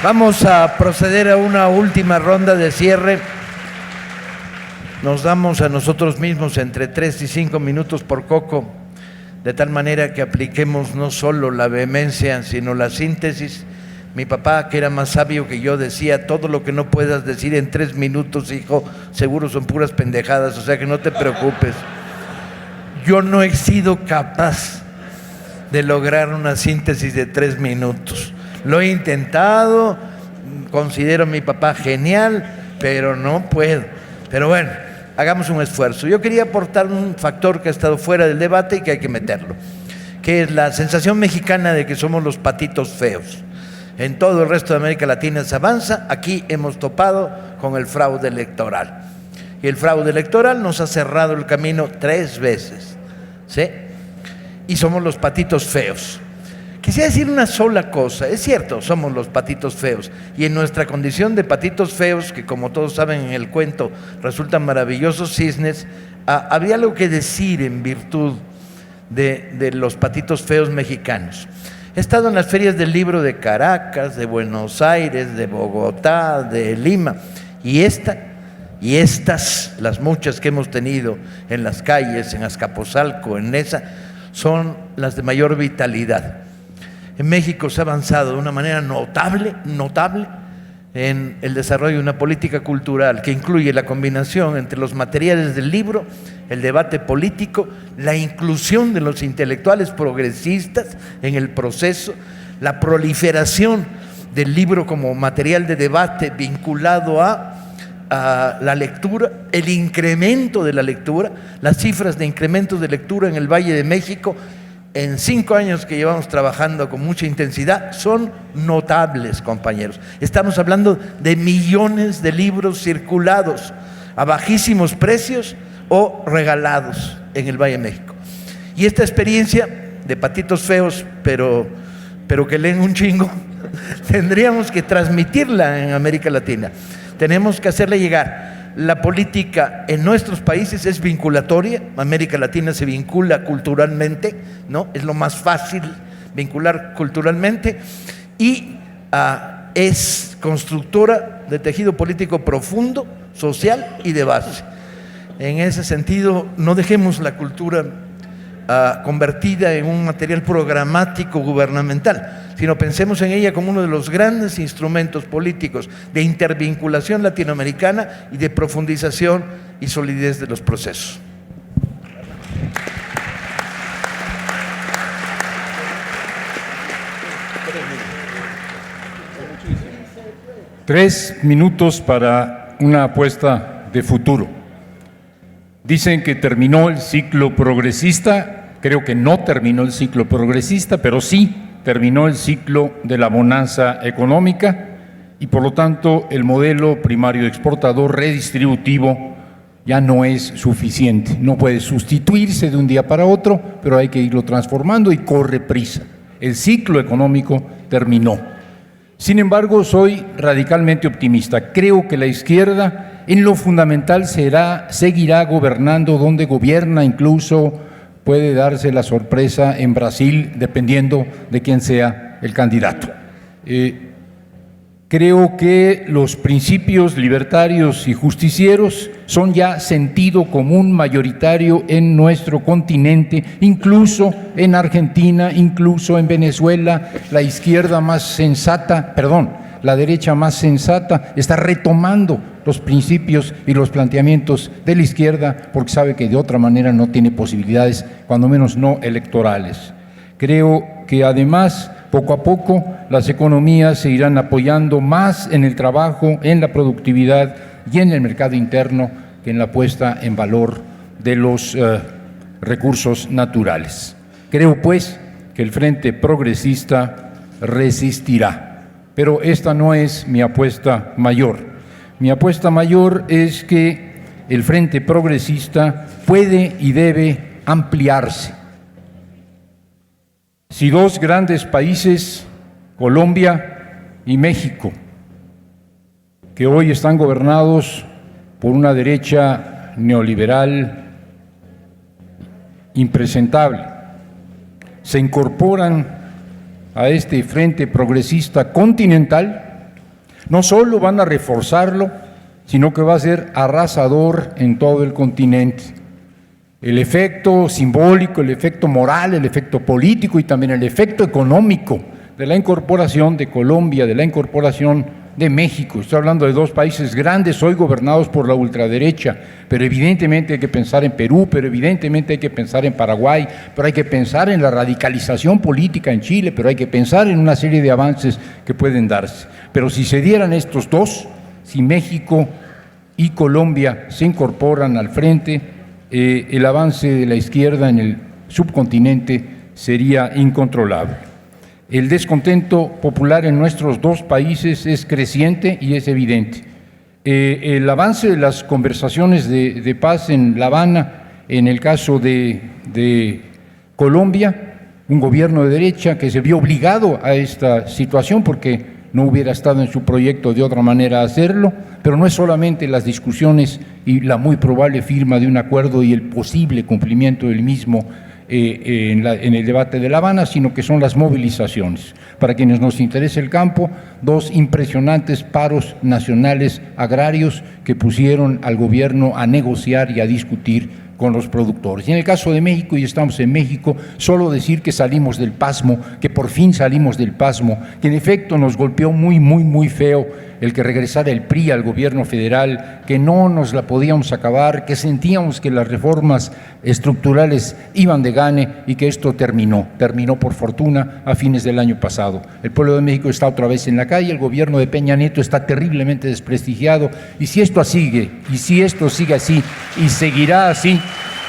Vamos a proceder a una última ronda de cierre. Nos damos a nosotros mismos entre 3 y 5 minutos por coco, de tal manera que apliquemos no solo la vehemencia, sino la síntesis. Mi papá, que era más sabio que yo, decía: todo lo que no puedas decir en 3 minutos, hijo, seguro son puras pendejadas, o sea que no te preocupes. Yo no he sido capaz de lograr una síntesis de 3 minutos. Lo he intentado, considero a mi papá genial, pero no puedo. Pero bueno, hagamos un esfuerzo. Yo quería aportar un factor que ha estado fuera del debate y que hay que meterlo, que es la sensación mexicana de que somos los patitos feos. En todo el resto de América Latina se avanza, aquí hemos topado con el fraude electoral. Y el fraude electoral nos ha cerrado el camino 3 veces, ¿sí? Y somos los patitos feos. Quisiera decir una sola cosa: es cierto, somos los patitos feos, y en nuestra condición de patitos feos, que como todos saben en el cuento resultan maravillosos cisnes, había algo que decir en virtud de los patitos feos mexicanos. He estado en las ferias del libro de Caracas, de Buenos Aires, de Bogotá, de Lima, y estas, las muchas que hemos tenido en las calles, en Azcapotzalco, en Nesa, son las de mayor vitalidad. En México se ha avanzado de una manera notable en el desarrollo de una política cultural que incluye la combinación entre los materiales del libro, el debate político, la inclusión de los intelectuales progresistas en el proceso, la proliferación del libro como material de debate vinculado a la lectura, el incremento de la lectura. Las cifras de incrementos de lectura en el Valle de México en 5 años que llevamos trabajando con mucha intensidad son notables, compañeros. Estamos hablando de millones de libros circulados a bajísimos precios o regalados en el Valle de México. Y esta experiencia de patitos feos, pero que leen un chingo, tendríamos que transmitirla en América Latina. Tenemos que hacerle llegar. La política en nuestros países es vinculatoria. América Latina se vincula culturalmente, ¿no? Es lo más fácil vincular culturalmente, y es constructora de tejido político profundo, social y de base. En ese sentido, no dejemos la cultura convertida en un material programático gubernamental, sino pensemos en ella como uno de los grandes instrumentos políticos de intervinculación latinoamericana y de profundización y solidez de los procesos. Tres minutos para una apuesta de futuro. Dicen que terminó el ciclo progresista. Creo que no terminó el ciclo progresista, pero sí terminó el ciclo de la bonanza económica, y por lo tanto el modelo primario exportador redistributivo ya no es suficiente. No puede sustituirse de un día para otro, pero hay que irlo transformando y corre prisa. El ciclo económico terminó. Sin embargo, soy radicalmente optimista. Creo que la izquierda en lo fundamental seguirá gobernando donde gobierna. Incluso puede darse la sorpresa en Brasil, dependiendo de quién sea el candidato. Creo que los principios libertarios y justicieros son ya sentido común mayoritario en nuestro continente, incluso en Argentina, incluso en Venezuela. La izquierda más sensata, la derecha más sensata está retomando los principios y los planteamientos de la izquierda porque sabe que de otra manera no tiene posibilidades, cuando menos no electorales. Creo que además, poco a poco, las economías se irán apoyando más en el trabajo, en la productividad y en el mercado interno que en la puesta en valor de los recursos naturales. Creo, pues, que el Frente Progresista resistirá, pero esta no es mi apuesta mayor. Mi apuesta mayor es que el Frente Progresista puede y debe ampliarse. Si dos grandes países, Colombia y México, que hoy están gobernados por una derecha neoliberal impresentable, se incorporan a este Frente Progresista continental, no solo van a reforzarlo, sino que va a ser arrasador en todo el continente. El efecto simbólico, el efecto moral, el efecto político y también el efecto económico de la incorporación de Colombia, de la incorporación de México. Estoy hablando de dos países grandes hoy gobernados por la ultraderecha, pero evidentemente hay que pensar en Perú, pero evidentemente hay que pensar en Paraguay, pero hay que pensar en la radicalización política en Chile, pero hay que pensar en una serie de avances que pueden darse. Pero si se dieran estos dos, si México y Colombia se incorporan al frente, el avance de la izquierda en el subcontinente sería incontrolable. El descontento popular en nuestros dos países es creciente y es evidente. El avance de las conversaciones de paz en La Habana, en el caso de Colombia, un gobierno de derecha que se vio obligado a esta situación porque no hubiera estado en su proyecto de otra manera hacerlo, pero no es solamente las discusiones y la muy probable firma de un acuerdo y el posible cumplimiento del mismo en el debate de La Habana, sino que son las movilizaciones. Para quienes nos interesa el campo, dos impresionantes paros nacionales agrarios que pusieron al gobierno a negociar y a discutir con los productores. Y en el caso de México, y estamos en México, solo decir que salimos del pasmo, que por fin salimos del pasmo, que en efecto nos golpeó muy feo el que regresara el PRI al gobierno federal, que no nos la podíamos acabar, que sentíamos que las reformas estructurales iban de gane y que esto terminó por fortuna a fines del año pasado. El pueblo de México está otra vez en la calle, el gobierno de Peña Nieto está terriblemente desprestigiado y si esto sigue así y seguirá así,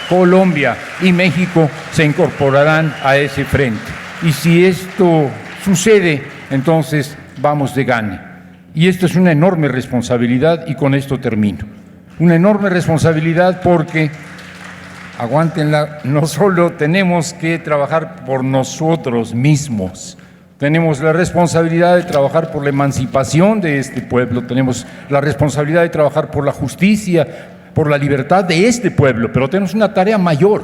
Colombia y México se incorporarán a ese frente. Y si esto sucede, entonces vamos de gane. Y esto es una enorme responsabilidad y con esto termino. Una enorme responsabilidad porque, aguántenla, no solo tenemos que trabajar por nosotros mismos, tenemos la responsabilidad de trabajar por la emancipación de este pueblo, tenemos la responsabilidad de trabajar por la justicia, por la libertad de este pueblo, pero tenemos una tarea mayor.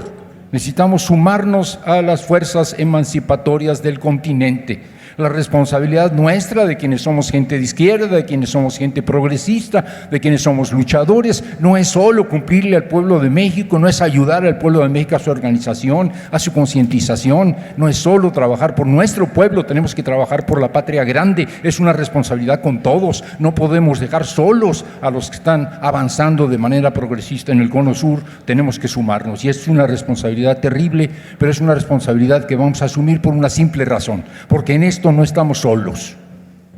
Necesitamos sumarnos a las fuerzas emancipatorias del continente. La responsabilidad nuestra de quienes somos gente de izquierda, de quienes somos gente progresista, de quienes somos luchadores, no es solo cumplirle al pueblo de México, no es ayudar al pueblo de México a su organización, a su concientización, no es solo trabajar por nuestro pueblo, tenemos que trabajar por la patria grande, es una responsabilidad con todos, no podemos dejar solos a los que están avanzando de manera progresista en el cono sur, tenemos que sumarnos y es una responsabilidad terrible, pero es una responsabilidad que vamos a asumir por una simple razón, porque en esto no estamos solos,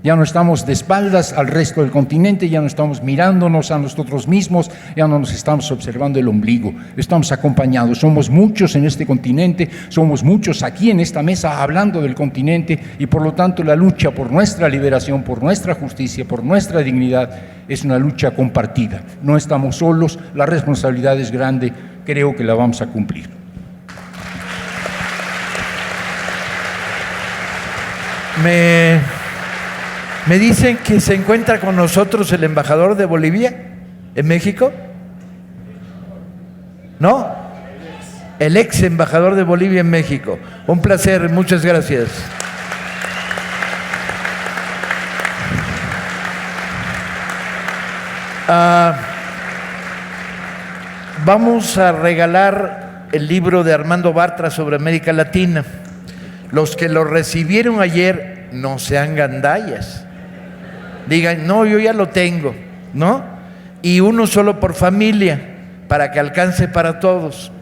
ya no estamos de espaldas al resto del continente, ya no estamos mirándonos a nosotros mismos, ya no nos estamos observando el ombligo, estamos acompañados, somos muchos en este continente, somos muchos aquí en esta mesa hablando del continente y por lo tanto la lucha por nuestra liberación, por nuestra justicia, por nuestra dignidad es una lucha compartida, no estamos solos, la responsabilidad es grande, creo que la vamos a cumplir. Me dicen que se encuentra con nosotros el embajador de Bolivia en México. ¿No? El ex embajador de Bolivia en México. Un placer, muchas gracias. Vamos a regalar el libro de Armando Bartra sobre América Latina. Los que lo recibieron ayer, no sean gandallas. digan, no, yo ya lo tengo, ¿no? Y uno solo por familia, para que alcance para todos.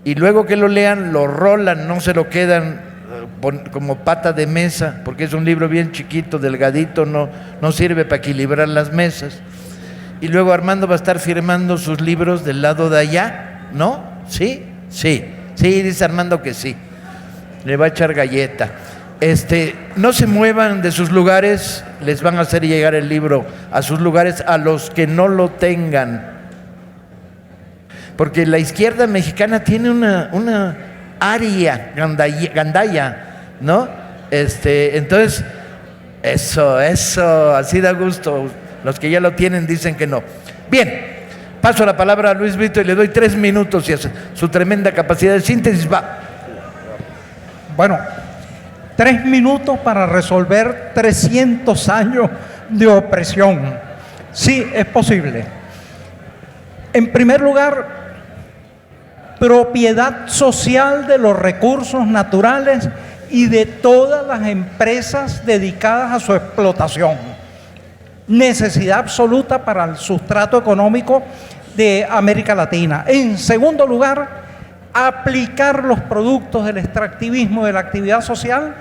Y luego que lo lean, lo rolan, no se lo quedan como pata de mesa, porque es un libro bien chiquito, delgadito, no sirve para equilibrar las mesas. Y luego Armando va a estar firmando sus libros del lado de allá, ¿no? ¿Sí? Sí, dice Armando que sí. Le va a echar galleta. No se muevan de sus lugares, les van a hacer llegar el libro a sus lugares a los que no lo tengan. Porque la izquierda mexicana tiene una área gandaya, ¿no? Entonces, eso, así da gusto. Los que ya lo tienen dicen que no. Bien, paso la palabra a Luis Brito y le doy 3 minutos y a su tremenda capacidad de síntesis va. Bueno, 3 minutos para resolver 300 años de opresión. Sí, es posible. En primer lugar, propiedad social de los recursos naturales y de todas las empresas dedicadas a su explotación. Necesidad absoluta para el sustrato económico de América Latina. En segundo lugar, aplicar los productos del extractivismo de la actividad social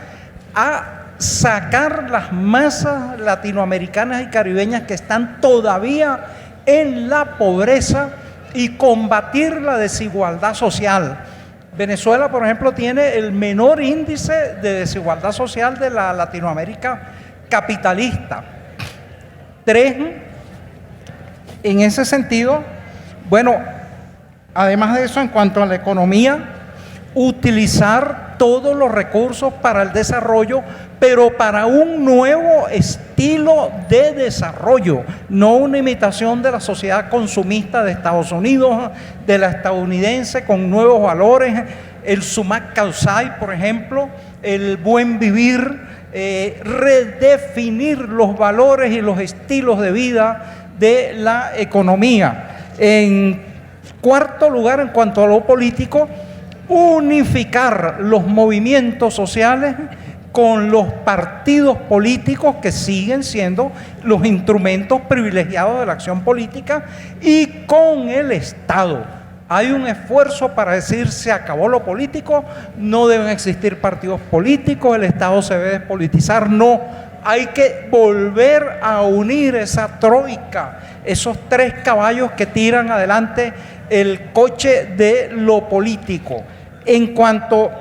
a sacar las masas latinoamericanas y caribeñas que están todavía en la pobreza y combatir la desigualdad social. Venezuela, por ejemplo, tiene el menor índice de desigualdad social de la Latinoamérica capitalista. 3, en ese sentido, bueno, además de eso, en cuanto a la economía, utilizar todos los recursos para el desarrollo, pero para un nuevo estilo de desarrollo, no una imitación de la sociedad consumista de Estados Unidos, de la estadounidense, con nuevos valores, el sumac causai, por ejemplo, el buen vivir, redefinir los valores y los estilos de vida de la economía. En cuarto lugar, en cuanto a lo político, unificar los movimientos sociales con los partidos políticos que siguen siendo los instrumentos privilegiados de la acción política y con el Estado. Hay un esfuerzo para decir se acabó lo político, no deben existir partidos políticos, el Estado se debe despolitizar. No, hay que volver a unir esa troika, esos 3 caballos que tiran adelante el coche de lo político. En cuanto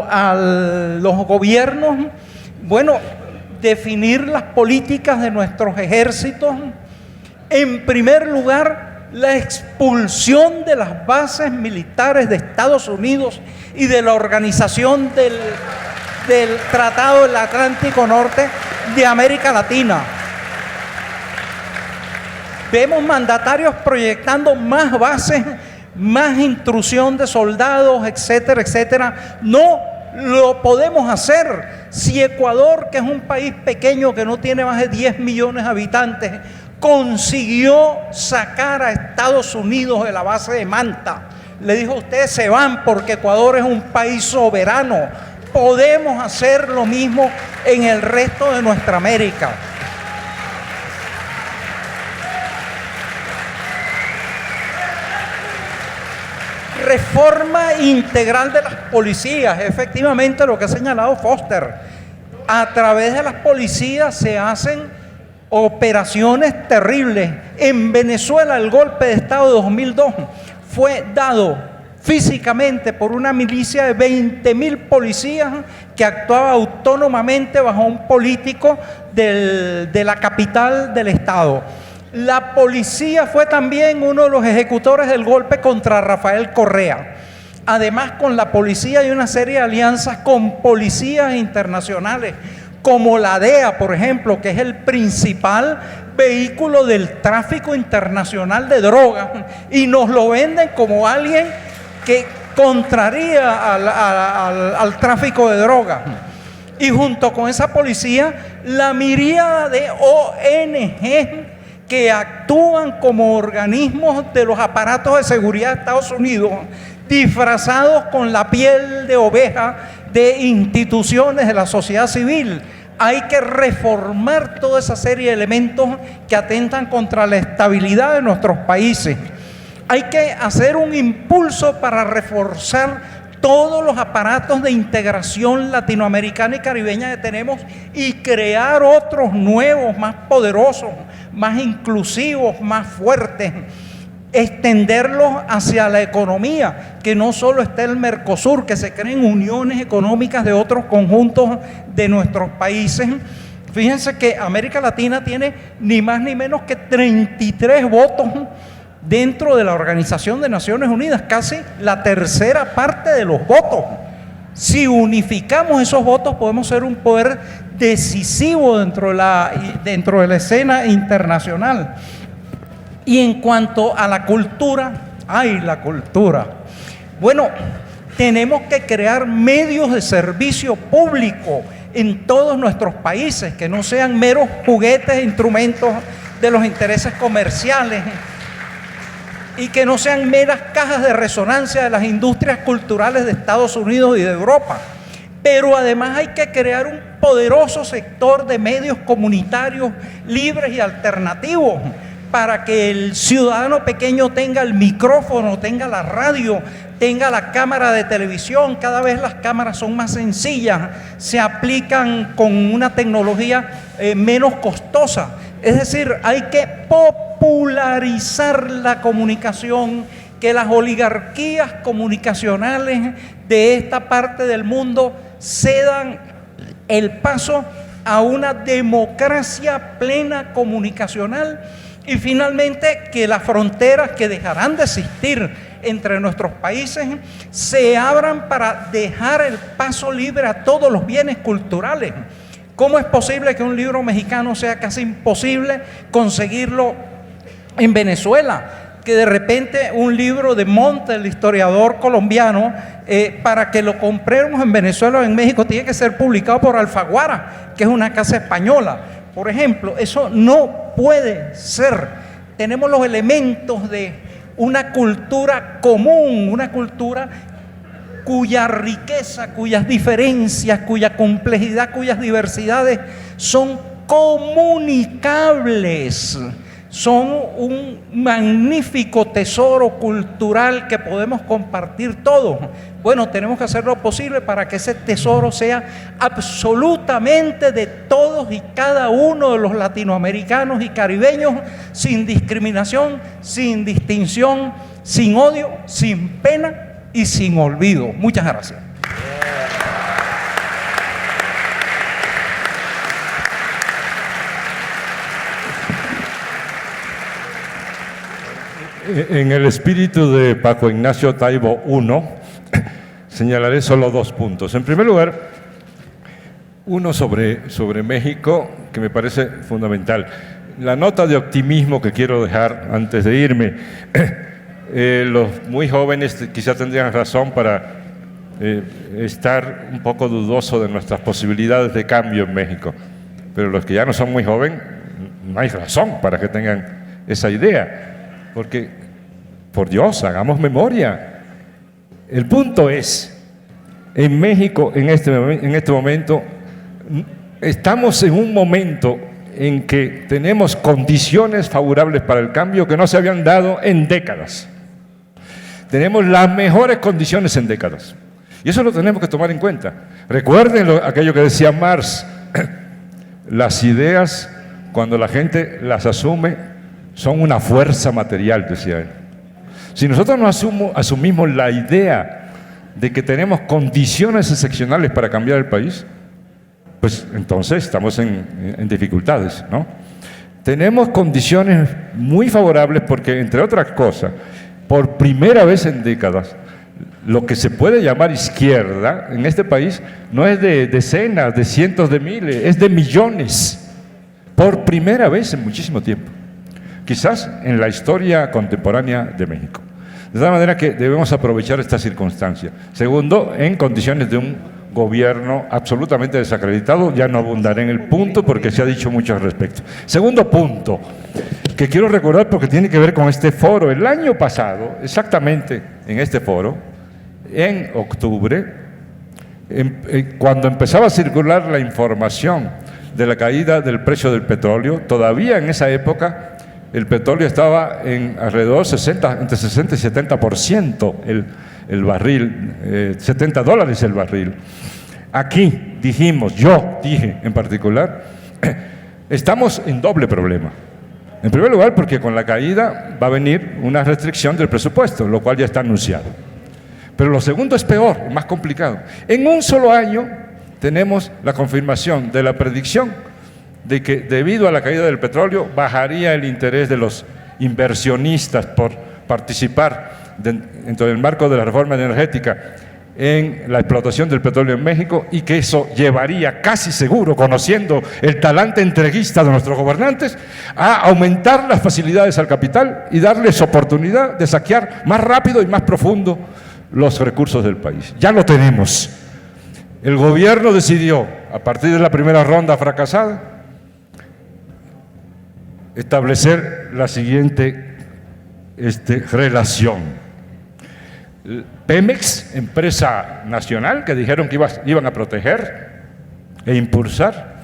a los gobiernos, bueno, definir las políticas de nuestros ejércitos. En primer lugar, la expulsión de las bases militares de Estados Unidos y de la organización del Tratado del Atlántico Norte de América Latina. Vemos mandatarios proyectando más bases, más intrusión de soldados, etcétera, etcétera. No lo podemos hacer si Ecuador, que es un país pequeño que no tiene más de 10 millones de habitantes, consiguió sacar a Estados Unidos de la base de Manta. Le dijo, ustedes se van porque Ecuador es un país soberano. Podemos hacer lo mismo en el resto de nuestra América. Reforma integral de las policías, efectivamente lo que ha señalado Foster. A través de las policías se hacen operaciones terribles. En Venezuela el golpe de Estado de 2002 fue dado físicamente por una milicia de 20.000 policías que actuaba autónomamente bajo un político de la capital del estado. La policía fue también uno de los ejecutores del golpe contra Rafael Correa. Además, con la policía hay una serie de alianzas con policías internacionales, como la DEA, por ejemplo, que es el principal vehículo del tráfico internacional de drogas, y nos lo venden como alguien que contraría al tráfico de drogas. Y junto con esa policía, la miríada de ONG que actúan como organismos de los aparatos de seguridad de Estados Unidos, disfrazados con la piel de oveja de instituciones de la sociedad civil, hay que reformar toda esa serie de elementos que atentan contra la estabilidad de nuestros países. Hay que hacer un impulso para reforzar todos los aparatos de integración latinoamericana y caribeña que tenemos y crear otros nuevos, más poderosos, más inclusivos, más fuertes. Extenderlos hacia la economía, que no solo esté el Mercosur, que se creen uniones económicas de otros conjuntos de nuestros países. Fíjense que América Latina tiene ni más ni menos que 33 votos dentro de la Organización de Naciones Unidas, casi la tercera parte de los votos. Si unificamos esos votos, podemos ser un poder decisivo dentro de la escena internacional. Y en cuanto a la cultura, la cultura. Bueno, tenemos que crear medios de servicio público en todos nuestros países, que no sean meros juguetes e instrumentos de los intereses comerciales, y que no sean meras cajas de resonancia de las industrias culturales de Estados Unidos y de Europa. Pero además hay que crear un poderoso sector de medios comunitarios libres y alternativos, para que el ciudadano pequeño tenga el micrófono, tenga la radio, tenga la cámara de televisión. Cada vez las cámaras son más sencillas, se aplican con una tecnología menos costosa. Es decir, hay que popularizar la comunicación, que las oligarquías comunicacionales de esta parte del mundo cedan el paso a una democracia plena comunicacional. Y finalmente, que las fronteras que dejarán de existir entre nuestros países se abran para dejar el paso libre a todos los bienes culturales. ¿Cómo es posible que un libro mexicano sea casi imposible conseguirlo en Venezuela? Que de repente un libro de Monte, el historiador colombiano, para que lo compremos en Venezuela o en México, tiene que ser publicado por Alfaguara, que es una casa española. Por ejemplo, eso no puede ser. Tenemos los elementos de una cultura común, una cultura cuya riqueza, cuyas diferencias, cuya complejidad, cuyas diversidades son comunicables. Son un magnífico tesoro cultural que podemos compartir todos. Bueno, tenemos que hacer lo posible para que ese tesoro sea absolutamente de todos y cada uno de los latinoamericanos y caribeños, sin discriminación, sin distinción, sin odio, sin pena y sin olvido. Muchas gracias. En el espíritu de Paco Ignacio Taibo I, señalaré solo 2 puntos. En primer lugar, uno sobre México, que me parece fundamental. La nota de optimismo que quiero dejar antes de irme. Los muy jóvenes quizá tendrían razón para estar un poco dudoso de nuestras posibilidades de cambio en México. Pero los que ya no son muy jóvenes, no hay razón para que tengan esa idea. Porque, por Dios, hagamos memoria. El punto es, en México, en este momento, estamos en un momento en que tenemos condiciones favorables para el cambio que no se habían dado en décadas. Tenemos las mejores condiciones en décadas. Y eso lo tenemos que tomar en cuenta. Recuerden aquello que decía Marx, las ideas, cuando la gente las asume, son una fuerza material, decía él. Si nosotros no asumimos la idea de que tenemos condiciones excepcionales para cambiar el país, pues entonces estamos en dificultades, ¿no? Tenemos condiciones muy favorables porque, entre otras cosas, por primera vez en décadas, lo que se puede llamar izquierda en este país no es de decenas, de cientos de miles, es de millones. Por primera vez en muchísimo tiempo. Quizás en la historia contemporánea de México. De tal manera que debemos aprovechar esta circunstancia. Segundo, en condiciones de un gobierno absolutamente desacreditado, ya no abundaré en el punto porque se ha dicho mucho al respecto. Segundo punto, que quiero recordar porque tiene que ver con este foro. El año pasado, exactamente en este foro, en octubre, cuando empezaba a circular la información de la caída del precio del petróleo. Todavía en esa época el petróleo estaba en alrededor entre 60 y 70% el barril, $70 el barril. Aquí dijimos, yo dije en particular, estamos en doble problema. En primer lugar, porque con la caída va a venir una restricción del presupuesto, lo cual ya está anunciado. Pero lo segundo es peor, más complicado. En un solo año tenemos la confirmación de la predicción de que debido a la caída del petróleo bajaría el interés de los inversionistas por participar dentro del marco de la reforma energética en la explotación del petróleo en México, y que eso llevaría casi seguro, conociendo el talante entreguista de nuestros gobernantes, a aumentar las facilidades al capital y darles oportunidad de saquear más rápido y más profundo los recursos del país. Ya lo tenemos. El gobierno decidió, a partir de la primera ronda fracasada, establecer la siguiente relación. Pemex, empresa nacional que dijeron que iban a proteger e impulsar,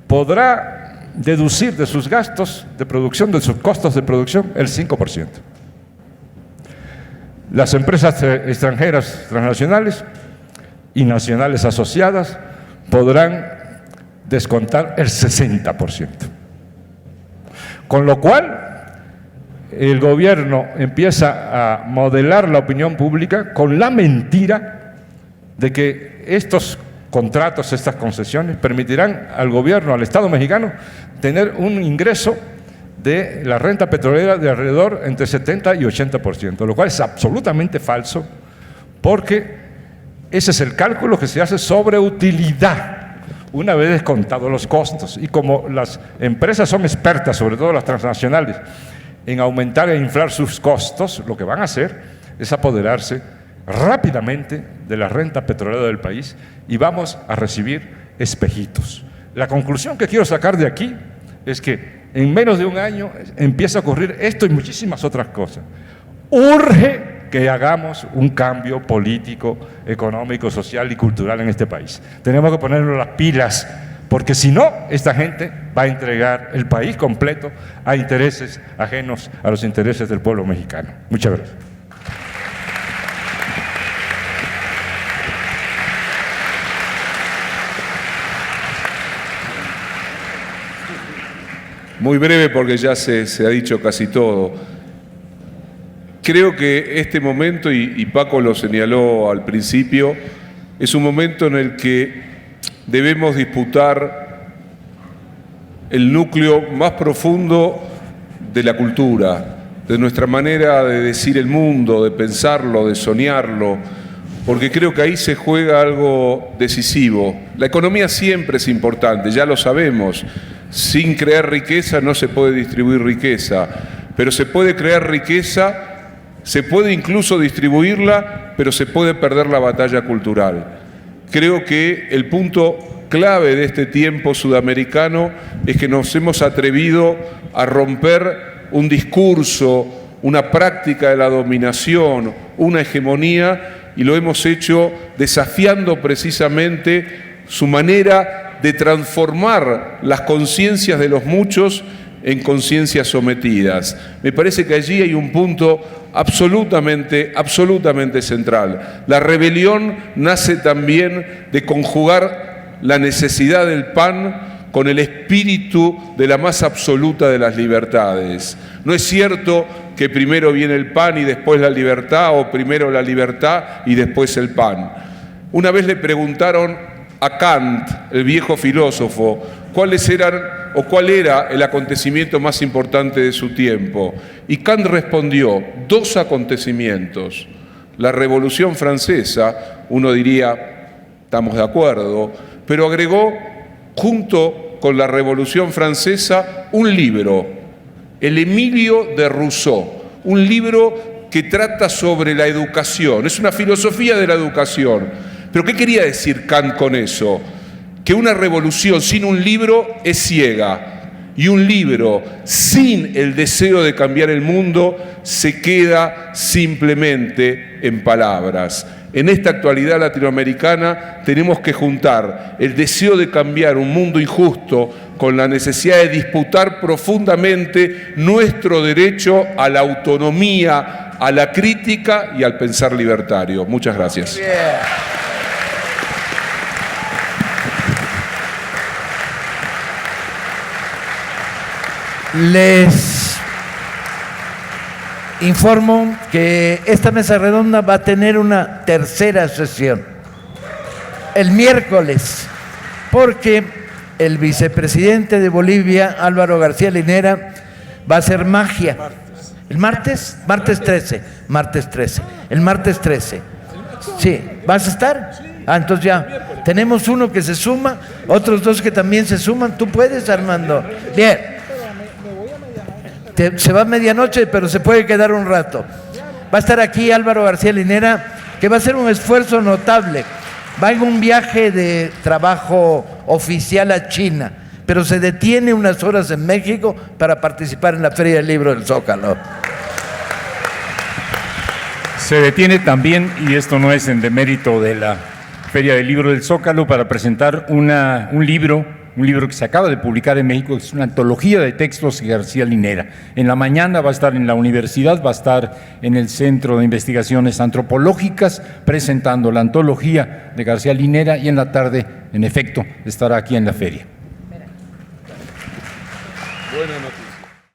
podrá deducir de sus gastos de producción, de sus costos de producción, el 5%. Las empresas extranjeras transnacionales y nacionales asociadas podrán descontar el 60%. Con lo cual, el gobierno empieza a modelar la opinión pública con la mentira de que estos contratos, estas concesiones, permitirán al gobierno, al Estado mexicano, tener un ingreso de la renta petrolera de alrededor entre 70 y 80%, lo cual es absolutamente falso, porque ese es el cálculo que se hace sobre utilidad, una vez descontados los costos. Y como las empresas son expertas, sobre todo las transnacionales, en aumentar e inflar sus costos, lo que van a hacer es apoderarse rápidamente de la renta petrolera del país y vamos a recibir espejitos. La conclusión que quiero sacar de aquí es que en menos de un año empieza a ocurrir esto y muchísimas otras cosas. Urge que hagamos un cambio político, económico, social y cultural en este país. Tenemos que ponernos las pilas, porque si no, esta gente va a entregar el país completo a intereses ajenos a los intereses del pueblo mexicano. Muchas gracias. Muy breve, porque ya se ha dicho casi todo. Creo que este momento, y Paco lo señaló al principio, es un momento en el que debemos disputar el núcleo más profundo de la cultura, de nuestra manera de decir el mundo, de pensarlo, de soñarlo, porque creo que ahí se juega algo decisivo. La economía siempre es importante, ya lo sabemos. Sin crear riqueza no se puede distribuir riqueza, pero se puede crear riqueza, se puede incluso distribuirla, pero se puede perder la batalla cultural. Creo que el punto clave de este tiempo sudamericano es que nos hemos atrevido a romper un discurso, una práctica de la dominación, una hegemonía, y lo hemos hecho desafiando precisamente su manera de transformar las conciencias de los muchos en conciencias sometidas. Me parece que allí hay un punto absolutamente central. La rebelión nace también de conjugar la necesidad del pan con el espíritu de la más absoluta de las libertades. No es cierto que primero viene el pan y después la libertad, o primero la libertad y después el pan. Una vez le preguntaron a Kant, el viejo filósofo, cuál era el acontecimiento más importante de su tiempo. Y Kant respondió, 2 acontecimientos. La Revolución Francesa, uno diría, estamos de acuerdo, pero agregó, junto con la Revolución Francesa, un libro, el Emilio de Rousseau, un libro que trata sobre la educación, es una filosofía de la educación. ¿Pero qué quería decir Kant con eso? Que una revolución sin un libro es ciega. Y un libro sin el deseo de cambiar el mundo se queda simplemente en palabras. En esta actualidad latinoamericana tenemos que juntar el deseo de cambiar un mundo injusto con la necesidad de disputar profundamente nuestro derecho a la autonomía, a la crítica y al pensar libertario. Muchas gracias. Les informo que esta mesa redonda va a tener una tercera sesión el miércoles, porque el vicepresidente de Bolivia, Álvaro García Linera, va a hacer magia. ¿El martes? Martes 13. El martes 13. Sí, ¿vas a estar? Entonces ya, tenemos uno que se suma, otros dos que también se suman. ¿Tú puedes, Armando? Bien. Se va a medianoche, pero se puede quedar un rato. Va a estar aquí Álvaro García Linera, que va a hacer un esfuerzo notable. Va en un viaje de trabajo oficial a China, pero se detiene unas horas en México para participar en la Feria del Libro del Zócalo. Se detiene también, y esto no es en demérito de la Feria del Libro del Zócalo, para presentar un libro que se acaba de publicar en México, que es una antología de textos de García Linera. En la mañana va a estar en la universidad, va a estar en el Centro de Investigaciones Antropológicas presentando la antología de García Linera, y en la tarde, en efecto, estará aquí en la feria.